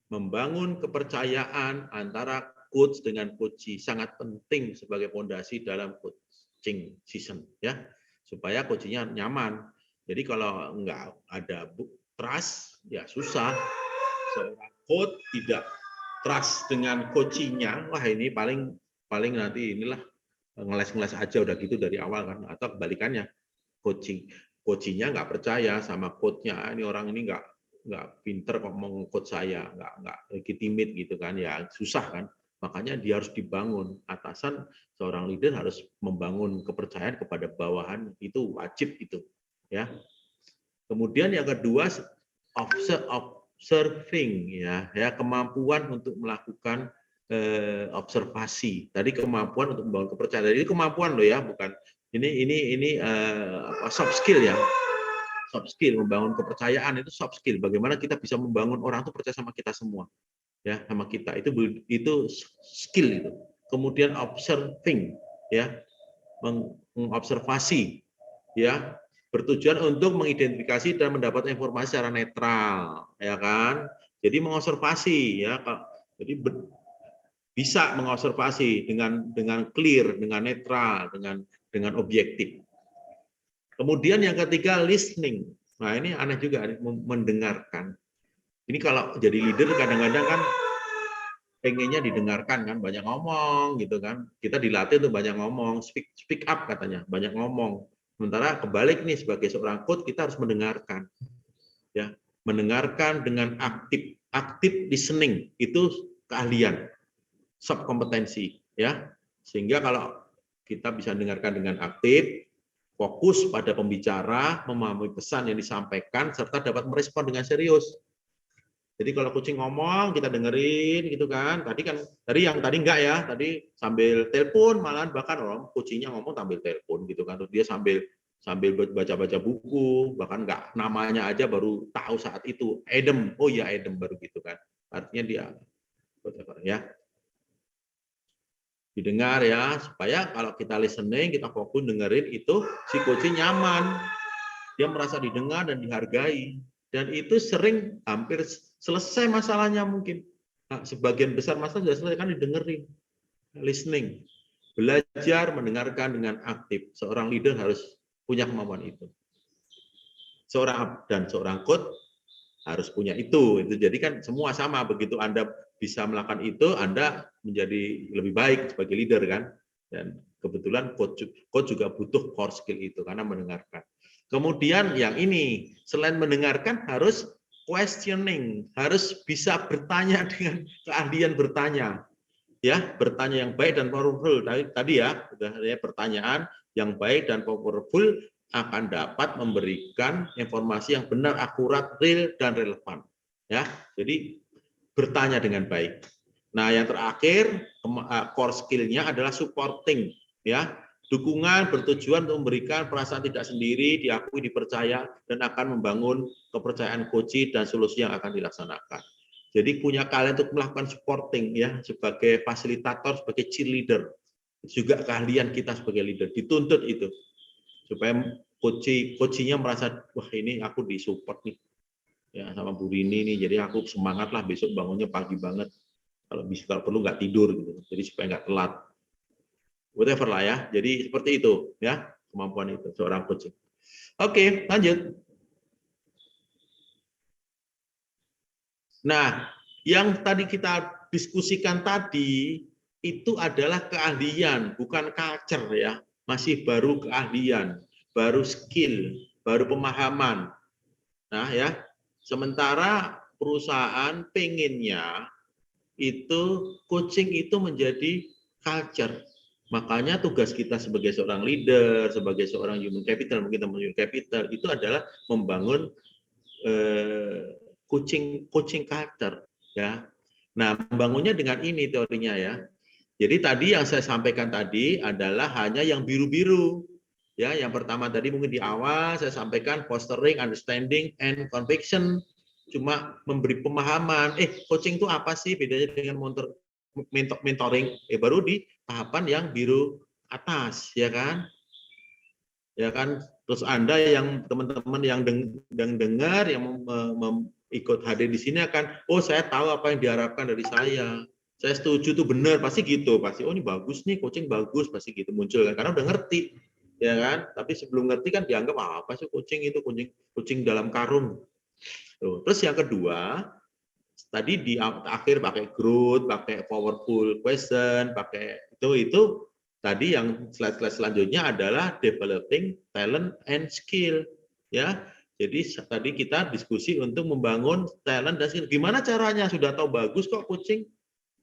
membangun kepercayaan antara coach dengan coachee sangat penting sebagai fondasi dalam coaching season ya, supaya coachingnya nyaman. Jadi kalau nggak ada trust ya susah. Seorang coach tidak trust dengan coachingnya, wah ini paling nanti inilah ngeles-ngeles aja udah gitu dari awal kan, atau kebalikannya coachingnya nggak percaya sama coachnya, ini orang ini nggak pinter kok meng-coach saya, nggak legitimate gitu kan, ya susah kan. Makanya dia harus dibangun. Atasan seorang leader harus membangun kepercayaan kepada bawahan, itu wajib itu ya. Kemudian yang kedua observing ya kemampuan untuk melakukan observasi. Tadi kemampuan untuk membangun kepercayaan. Ini kemampuan loh ya, bukan ini soft skill ya. Soft skill, membangun kepercayaan itu soft skill. Bagaimana kita bisa membangun orang itu percaya sama kita semua, ya sama kita, itu skill itu. Kemudian observing, ya mengobservasi, ya bertujuan untuk mengidentifikasi dan mendapat informasi secara netral, ya kan. Jadi mengobservasi, ya, jadi bisa mengobservasi dengan clear, dengan netral, dengan objektif. Kemudian yang ketiga listening. Nah ini aneh juga, mendengarkan. Ini kalau jadi leader kadang-kadang kan pengennya didengarkan kan, banyak ngomong gitu kan. Kita dilatih tuh banyak ngomong, speak up katanya, banyak ngomong. Sementara kebalik nih, sebagai seorang coach kita harus mendengarkan. Ya, mendengarkan dengan aktif listening itu keahlian, subkompetensi ya. Sehingga kalau kita bisa dengarkan dengan aktif, fokus pada pembicara, memahami pesan yang disampaikan, serta dapat merespon dengan serius. Jadi kalau coaching ngomong, kita dengerin gitu kan. Tadi enggak ya, tadi sambil telepon, malahan bahkan orang coachingnya ngomong sambil telepon gitu kan. Terus dia sambil baca-baca buku, bahkan enggak namanya aja baru tahu saat itu. Adam, oh iya Adam baru gitu kan. Artinya dia ya. Didengar ya, supaya kalau kita listening, kita fokus dengerin itu, si coaching nyaman, dia merasa didengar dan dihargai, dan itu sering hampir selesai masalahnya mungkin. Nah, sebagian besar masalah sudah selesai kan didengerin, listening, belajar mendengarkan dengan aktif. Seorang leader harus punya kemampuan itu. Seorang coach harus punya itu. Jadi kan semua sama, begitu Anda bisa melakukan itu, Anda menjadi lebih baik sebagai leader kan. Dan kebetulan coach juga butuh core skill itu karena mendengarkan. Kemudian yang ini, selain mendengarkan harus questioning, harus bisa bertanya dengan keahlian bertanya. Ya, bertanya yang baik dan powerful. Tadi ya, pertanyaan yang baik dan powerful akan dapat memberikan informasi yang benar, akurat, real, dan relevan. Ya, jadi bertanya dengan baik. Nah, yang terakhir core skill-nya adalah supporting, ya, dukungan bertujuan untuk memberikan perasaan tidak sendiri, diakui, dipercaya, dan akan membangun kepercayaan coaching dan solusi yang akan dilaksanakan. Jadi punya kalian untuk melakukan supporting, ya, sebagai fasilitator, sebagai cheerleader, juga keahlian kita sebagai leader dituntut itu. Supaya coachingnya merasa, wah ini aku disupport nih ya sama Bu Rini nih, jadi aku semangat lah besok bangunnya pagi banget, kalau perlu nggak tidur gitu, jadi supaya nggak telat, whatever lah ya. Jadi seperti itu ya kemampuan itu seorang coaching. Oke, lanjut. Nah, yang tadi kita diskusikan tadi itu adalah keahlian, bukan culture ya. Masih baru keahlian, baru skill, baru pemahaman. Nah ya, sementara perusahaan pengennya itu coaching itu menjadi culture. Makanya tugas kita sebagai seorang leader, sebagai seorang human capital, mungkin teman human capital, itu adalah membangun coaching culture ya. Nah, membangunnya dengan ini teorinya ya. Jadi tadi yang saya sampaikan tadi adalah hanya yang biru-biru. Ya, yang pertama tadi mungkin di awal saya sampaikan fostering, understanding, and conviction. Cuma memberi pemahaman, coaching itu apa sih bedanya dengan mentoring? Baru di tahapan yang biru atas, ya kan? Ya kan? Terus Anda yang teman-teman yang dengar, yang ikut hadir di sini akan, oh saya tahu apa yang diharapkan dari saya. saya setuju tuh benar, pasti gitu, pasti oh ini bagus nih, coaching bagus, pasti gitu muncul kan, karena udah ngerti, ya kan. Tapi sebelum ngerti kan dianggap apa sih coaching itu, coaching dalam karung. Tuh. Terus yang kedua, tadi di akhir pakai growth, pakai powerful question, pakai itu tadi yang slide selanjutnya adalah developing talent and skill, ya. Jadi tadi kita diskusi untuk membangun talent dan skill. Gimana caranya? Sudah tahu bagus kok coaching,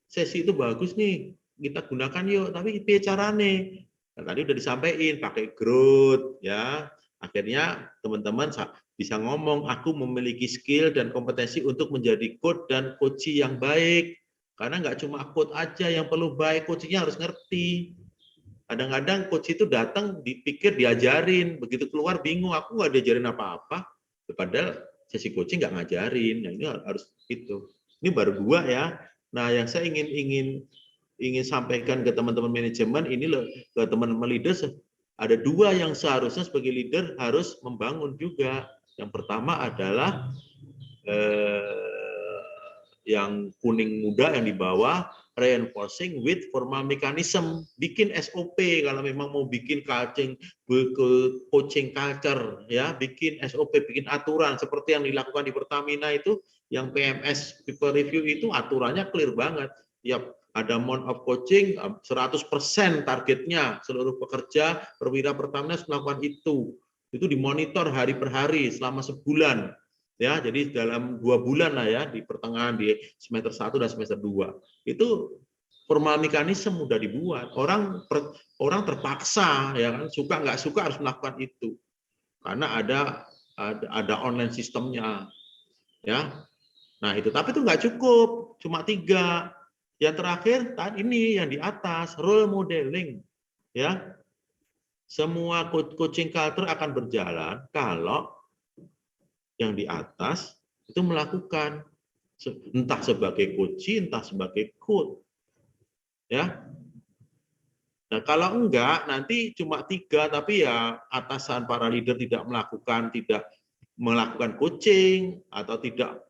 sesi itu bagus nih, kita gunakan yuk. Tapi piye carane? Nah, tadi udah disampaikan pakai growth, ya. Akhirnya teman-teman bisa ngomong, aku memiliki skill dan kompetensi untuk menjadi coach dan coachee yang baik. Karena nggak cuma coach aja yang perlu baik, coachingnya harus ngerti. Kadang-kadang coach itu datang dipikir diajarin, begitu keluar bingung, aku nggak diajarin apa-apa. Padahal sesi coaching nggak ngajarin. Nah, ini harus itu. Ini baru 2 ya. Nah, yang saya ingin sampaikan ke teman-teman manajemen ini loh, ke teman-teman leaders, ada 2 yang seharusnya sebagai leader harus membangun juga. Yang pertama adalah yang kuning muda yang di bawah, reinforcing with formal mechanism, bikin SOP kalau memang mau bikin coaching culture, ya, bikin SOP, bikin aturan seperti yang dilakukan di Pertamina itu, yang PMS people review itu aturannya clear banget. Yap, ada mode of coaching 100% targetnya, seluruh pekerja perwira Pertamina harus melakukan itu dimonitor hari per hari selama sebulan. Ya, jadi dalam 2 bulan lah ya, di pertengahan di semester 1 dan semester 2. Itu formal mekanisme sudah dibuat. Orang terpaksa, ya kan, suka nggak suka harus melakukan itu. Karena ada online sistemnya. Ya. Nah, itu tapi itu nggak cukup, cuma 3. Yang terakhir ini yang di atas, role modeling. Ya. Semua coaching culture akan berjalan kalau yang di atas itu melakukan, entah sebagai coaching, entah sebagai coach, ya. Nah, kalau enggak nanti cuma 3 tapi ya atasan para leader tidak melakukan coaching atau tidak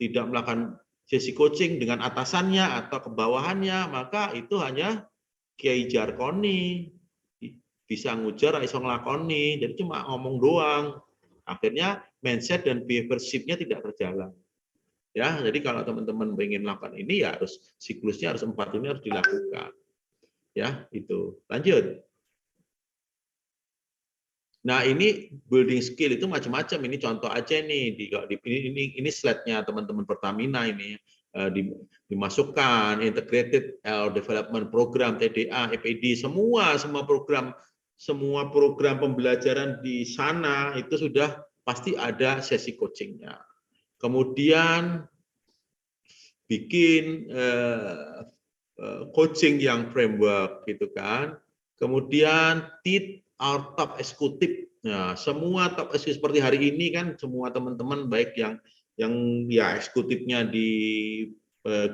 melakukan sesi coaching dengan atasannya atau ke bawahannya, maka itu hanya kiai jarkoni, bisa ngujar iso nglakoni, jadi cuma ngomong doang. Akhirnya mindset dan behavior shift-nya tidak terjalan. Ya, jadi kalau teman-teman ingin melakukan ini ya harus siklusnya harus 4 ini harus dilakukan. Ya, itu. Lanjut. Nah, ini building skill itu macam-macam. Ini contoh aja nih ini slide-nya teman-teman Pertamina ini dimasukkan integrated development program TDA, EPD, semua program pembelajaran di sana itu sudah pasti ada sesi coachingnya. Kemudian bikin coaching yang framework gitu kan. Kemudian our top eksekutif. Nah, semua top eksekutif seperti hari ini kan semua teman-teman baik yang ya eksekutifnya di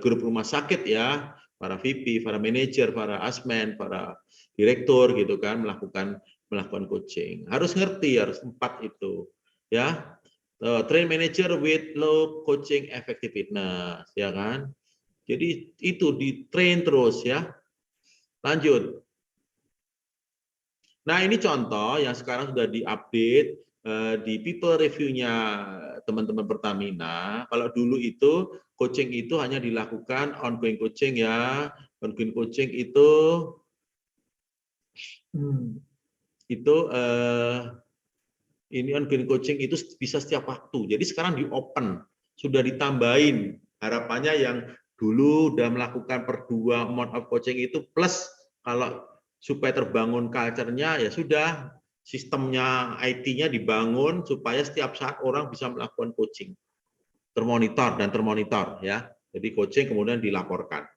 grup rumah sakit ya, para VP, para manajer, para asmen, para direktur gitu kan melakukan coaching. Harus ngerti, harus 4 itu. Ya. Train manager with low coaching effectiveness, ya kan? Jadi itu di train terus ya. Lanjut. Nah, ini contoh yang sekarang sudah diupdate di people review-nya teman-teman Pertamina. Kalau dulu itu coaching itu hanya dilakukan ongoing coaching ya. Ongoing coaching itu ini ongoing coaching itu bisa setiap waktu. Jadi sekarang di open, sudah ditambahin. Harapannya yang dulu udah melakukan per 2 mode of coaching itu plus kalau supaya terbangun culture-nya ya sudah sistemnya IT-nya dibangun supaya setiap saat orang bisa melakukan coaching. Termonitor ya. Jadi coaching kemudian dilaporkan.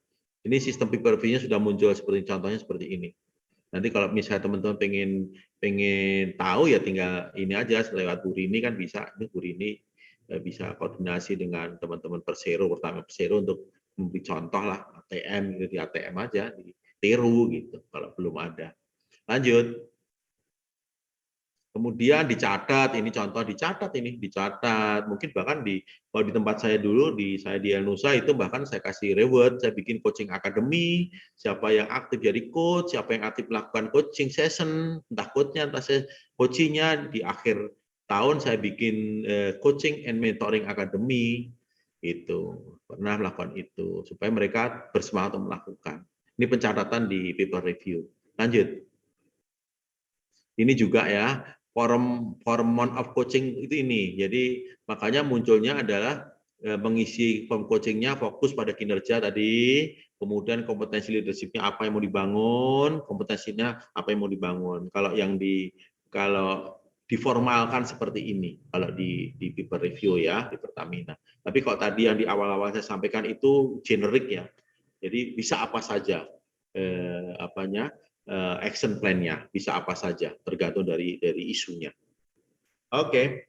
Ini sistem people review-nya sudah muncul seperti contohnya seperti ini. Nanti kalau misalnya teman-teman pengen tahu ya tinggal ini aja lewat Bu Rini kan bisa. Ini Bu Rini bisa koordinasi dengan teman-teman Persero, Pertamina Persero untuk memberi contoh lah ATM gitu, di ATM aja ditiru gitu kalau belum ada. Lanjut. Kemudian dicatat, ini contoh dicatat ini, dicatat. Mungkin bahkan kalau di tempat saya dulu, saya di El Nusa itu bahkan saya kasih reward, saya bikin coaching academy, siapa yang aktif jadi coach, siapa yang aktif melakukan coaching session, entah coachnya, entah coachingnya, di akhir tahun saya bikin coaching and mentoring academy, itu pernah melakukan itu, supaya mereka bersemangat untuk melakukan. Ini pencatatan di paper review. Lanjut. Ini juga ya, forum month of coaching itu ini. Jadi makanya munculnya adalah mengisi form coachingnya fokus pada kinerja tadi, kemudian kompetensi leadershipnya apa yang mau dibangun, kompetensinya apa yang mau dibangun. Kalau diformalkan seperti ini, kalau di paper review ya di Pertamina. Tapi kalau tadi yang di awal-awal saya sampaikan itu generik ya. Jadi bisa apa saja action plan-nya, bisa apa saja, tergantung dari isunya. Oke.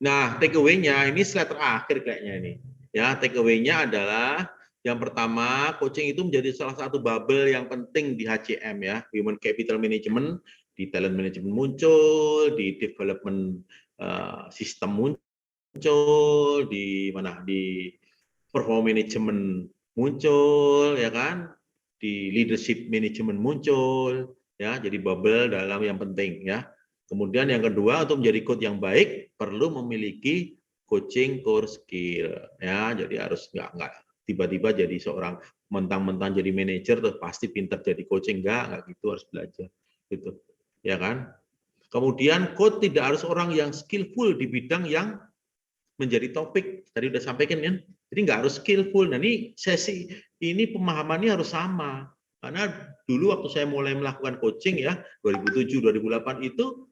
Nah, take away-nya, ini slide terakhir kayaknya ini. Ya, take away-nya adalah yang pertama, coaching itu menjadi salah satu bubble yang penting di HCM ya, Human Capital Management, di talent management muncul, di development system muncul, di perform management muncul, ya kan? Di leadership management muncul, ya. Jadi bubble dalam yang penting, ya. Kemudian yang kedua, untuk menjadi coach yang baik perlu memiliki coaching core skill, ya. Jadi harus nggak tiba-tiba jadi seorang mentang-mentang jadi manajer terus pasti pintar jadi coaching, nggak gitu, harus belajar, gitu, ya kan? Kemudian coach tidak harus orang yang skillful di bidang yang menjadi topik, tadi udah sampaikan kan, jadi nggak harus skillful. Nah ini sesi ini pemahamannya harus sama, karena dulu waktu saya mulai melakukan coaching ya 2007-2008 itu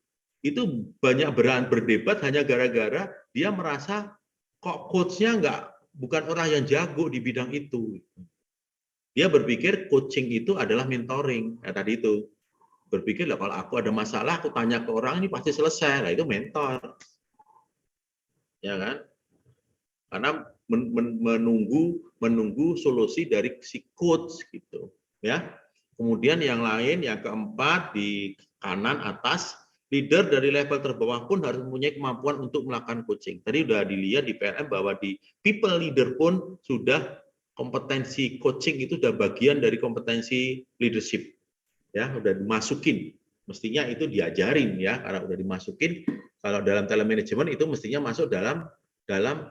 banyak berdebat hanya gara-gara dia merasa kok coachnya bukan orang yang jago di bidang itu. Dia berpikir coaching itu adalah mentoring, ya, tadi itu berpikir lah kalau aku ada masalah aku tanya ke orang ini pasti selesai, lah itu mentor. Ya kan? Karena menunggu solusi dari si coach gitu, ya. Kemudian yang lain, yang keempat di kanan atas, leader dari level terbawah pun harus mempunyai kemampuan untuk melakukan coaching. Tadi udah dilihat di PLM bahwa di people leader pun sudah kompetensi coaching itu sudah bagian dari kompetensi leadership, ya, udah dimasukin. Mestinya itu diajarin ya, karena udah dimasukin. Kalau dalam talent management itu mestinya masuk dalam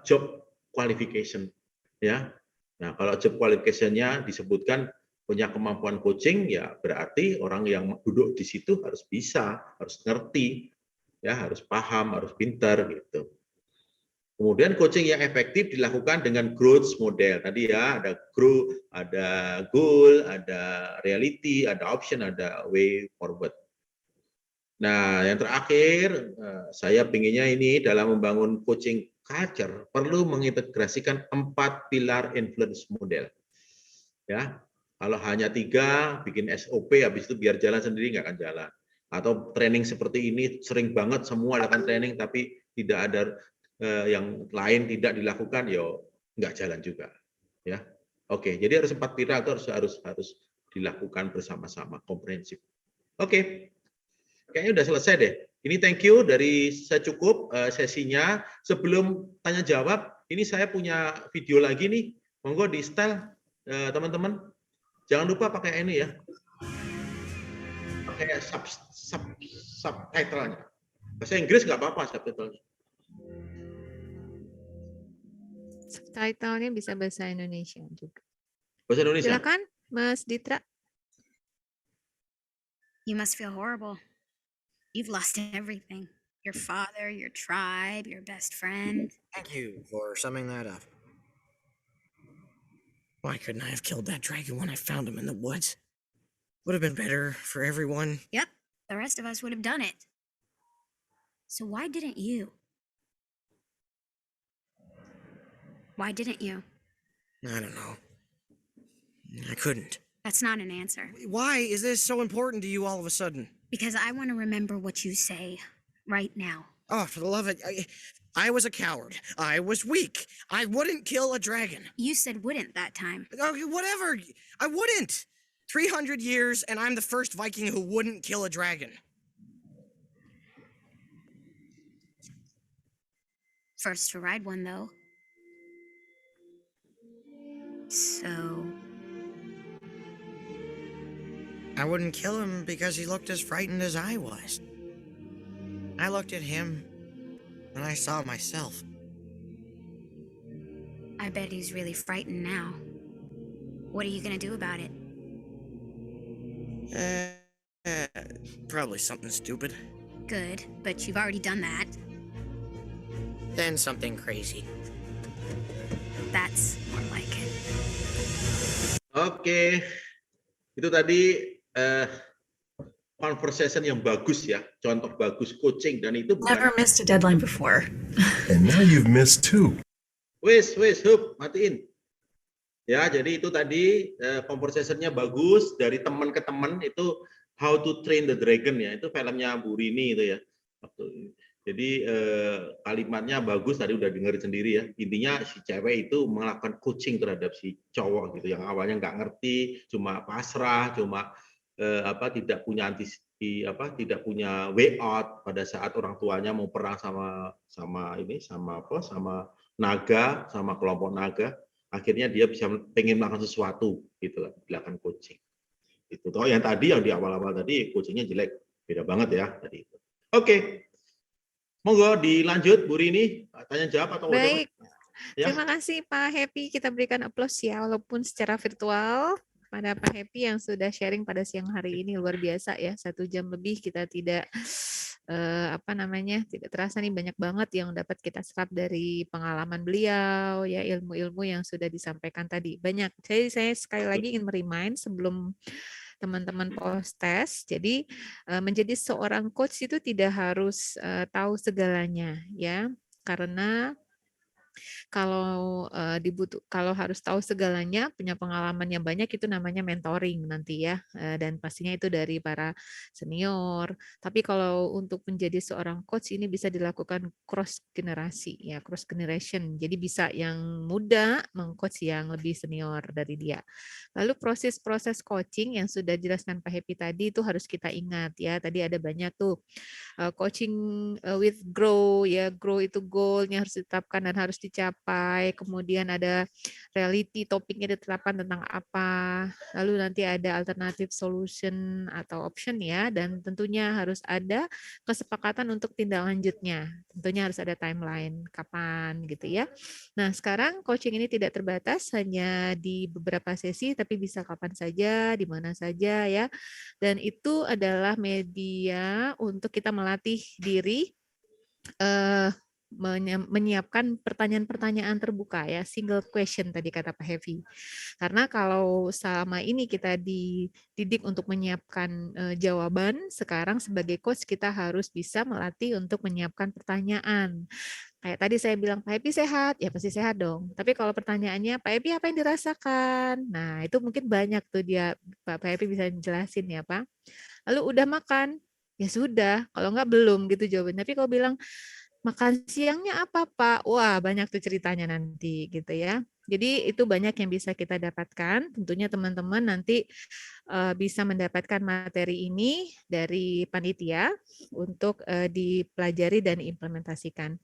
job qualification, ya. Nah, kalau job qualification-nya disebutkan punya kemampuan coaching, ya berarti orang yang duduk di situ harus bisa, harus ngerti, ya, harus paham, harus pintar gitu. Kemudian coaching yang efektif dilakukan dengan growth model. Tadi ya ada grow, ada goal, ada reality, ada option, ada way forward. Nah, yang terakhir, saya pinginnya ini dalam membangun coaching culture perlu mengintegrasikan 4 pilar influence model. Ya, kalau hanya 3 bikin SOP, habis itu biar jalan sendiri nggak akan jalan. Atau training seperti ini sering banget semua lakukan training tapi tidak ada yang lain tidak dilakukan, yo nggak jalan juga. Ya, oke. Jadi harus 4 pilar itu harus dilakukan bersama-sama, komprehensif. Oke. Kayaknya udah selesai deh. Ini thank you dari saya cukup sesinya. Sebelum tanya jawab, ini saya punya video lagi nih. Monggo di style teman-teman. Jangan lupa pakai ini ya. Pakai subtitle-nya. Bahasa Inggris nggak apa-apa subtitle-nya.
Subtitle-nya bisa bahasa Indonesia juga.
Bahasa Indonesia.
Silakan, Mas Ditra.
You must feel horrible. You've lost everything. Your father, your tribe, your best friend.
Thank you for summing that up. Why couldn't I have killed that dragon when I found him in the woods? Would have been better for everyone.
Yep, the rest of us would have done it. So why didn't you? Why didn't you?
I don't know. I couldn't.
That's not an answer.
Why is this so important to you all of a sudden?
Because I want to remember what you say right now.
Oh, for the love of it. I was a coward. I was weak. I wouldn't kill a dragon.
You said wouldn't that time.
Okay, whatever. I wouldn't. 300 years, and I'm the first Viking who wouldn't kill a dragon.
First to ride one, though. So,
I wouldn't kill him because he looked as frightened as I was. I looked at him, and I saw myself.
I bet he's really frightened now. What are you gonna do about it?
Probably something stupid.
Good, but you've already done that.
Then something crazy.
That's more like it.
Oke, itu tadi conversation yang bagus ya, contoh bagus coaching, dan itu
Never
bukan
missed a deadline before.
And now you've missed 2.
wis hub matiin. Ya, jadi itu tadi conversation-nya bagus dari teman ke teman, itu How to Train the Dragon ya, itu filmnya Bu Rini itu ya. Jadi kalimatnya bagus, tadi udah dengar sendiri ya. Intinya si cewek itu melakukan coaching terhadap si cowok gitu, yang awalnya nggak ngerti, cuma pasrah, cuma tidak punya tidak punya way out pada saat orang tuanya mau perang sama naga, sama kelompok naga. Akhirnya dia bisa pengen melakukan sesuatu gitu, dilakukan coaching. Itu toh yang di awal-awal tadi coachingnya jelek, beda banget ya tadi itu. Oke. Monggo dilanjut Bu Rini, tanya jawab atau
Baik.
Ya.
Terima kasih Pak Happy. Kita berikan aplaus ya, walaupun secara virtual pada Pak Happy yang sudah sharing pada siang hari ini. Luar biasa ya, 1 jam lebih kita tidak tidak terasa nih, banyak banget yang dapat kita serap dari pengalaman beliau ya, ilmu-ilmu yang sudah disampaikan tadi. Banyak. Jadi saya sekali lagi ingin merimain sebelum teman-teman post test. Jadi menjadi seorang coach itu tidak harus tahu segalanya ya, karena kalau kalau harus tahu segalanya, punya pengalaman yang banyak, itu namanya mentoring nanti ya, dan pastinya itu dari para senior. Tapi kalau untuk menjadi seorang coach ini bisa dilakukan cross generasi ya, cross generation. Jadi bisa yang muda meng-coach yang lebih senior dari dia. Lalu proses-proses coaching yang sudah dijelaskan Pak Happy tadi itu harus kita ingat ya. Tadi ada banyak tuh coaching with grow ya, grow itu goalnya harus ditetapkan dan harus dicapai. Kemudian ada reality topiknya ditetapkan tentang apa, lalu nanti ada alternative solution atau option ya, dan tentunya harus ada kesepakatan untuk tindak lanjutnya. Tentunya harus ada timeline kapan gitu ya. Nah, sekarang coaching ini tidak terbatas hanya di beberapa sesi, tapi bisa kapan saja, di mana saja ya. Dan itu adalah media untuk kita melatih diri menyiapkan pertanyaan-pertanyaan terbuka ya, single question tadi kata Pak Hevi. Karena kalau selama ini kita dididik untuk menyiapkan jawaban, sekarang sebagai coach kita harus bisa melatih untuk menyiapkan pertanyaan. Kayak tadi saya bilang, Pak Happy sehat? Ya pasti sehat dong. Tapi kalau pertanyaannya, Pak Happy apa yang dirasakan? Nah, itu mungkin banyak tuh Pak Happy bisa jelasin ya, Pak. Lalu udah makan? Ya sudah, kalau enggak belum gitu jawabannya. Tapi kalau bilang, makan siangnya apa, Pak? Wah, banyak tuh ceritanya nanti gitu ya. Jadi itu banyak yang bisa kita dapatkan. Tentunya teman-teman nanti bisa mendapatkan materi ini dari panitia untuk dipelajari dan diimplementasikan.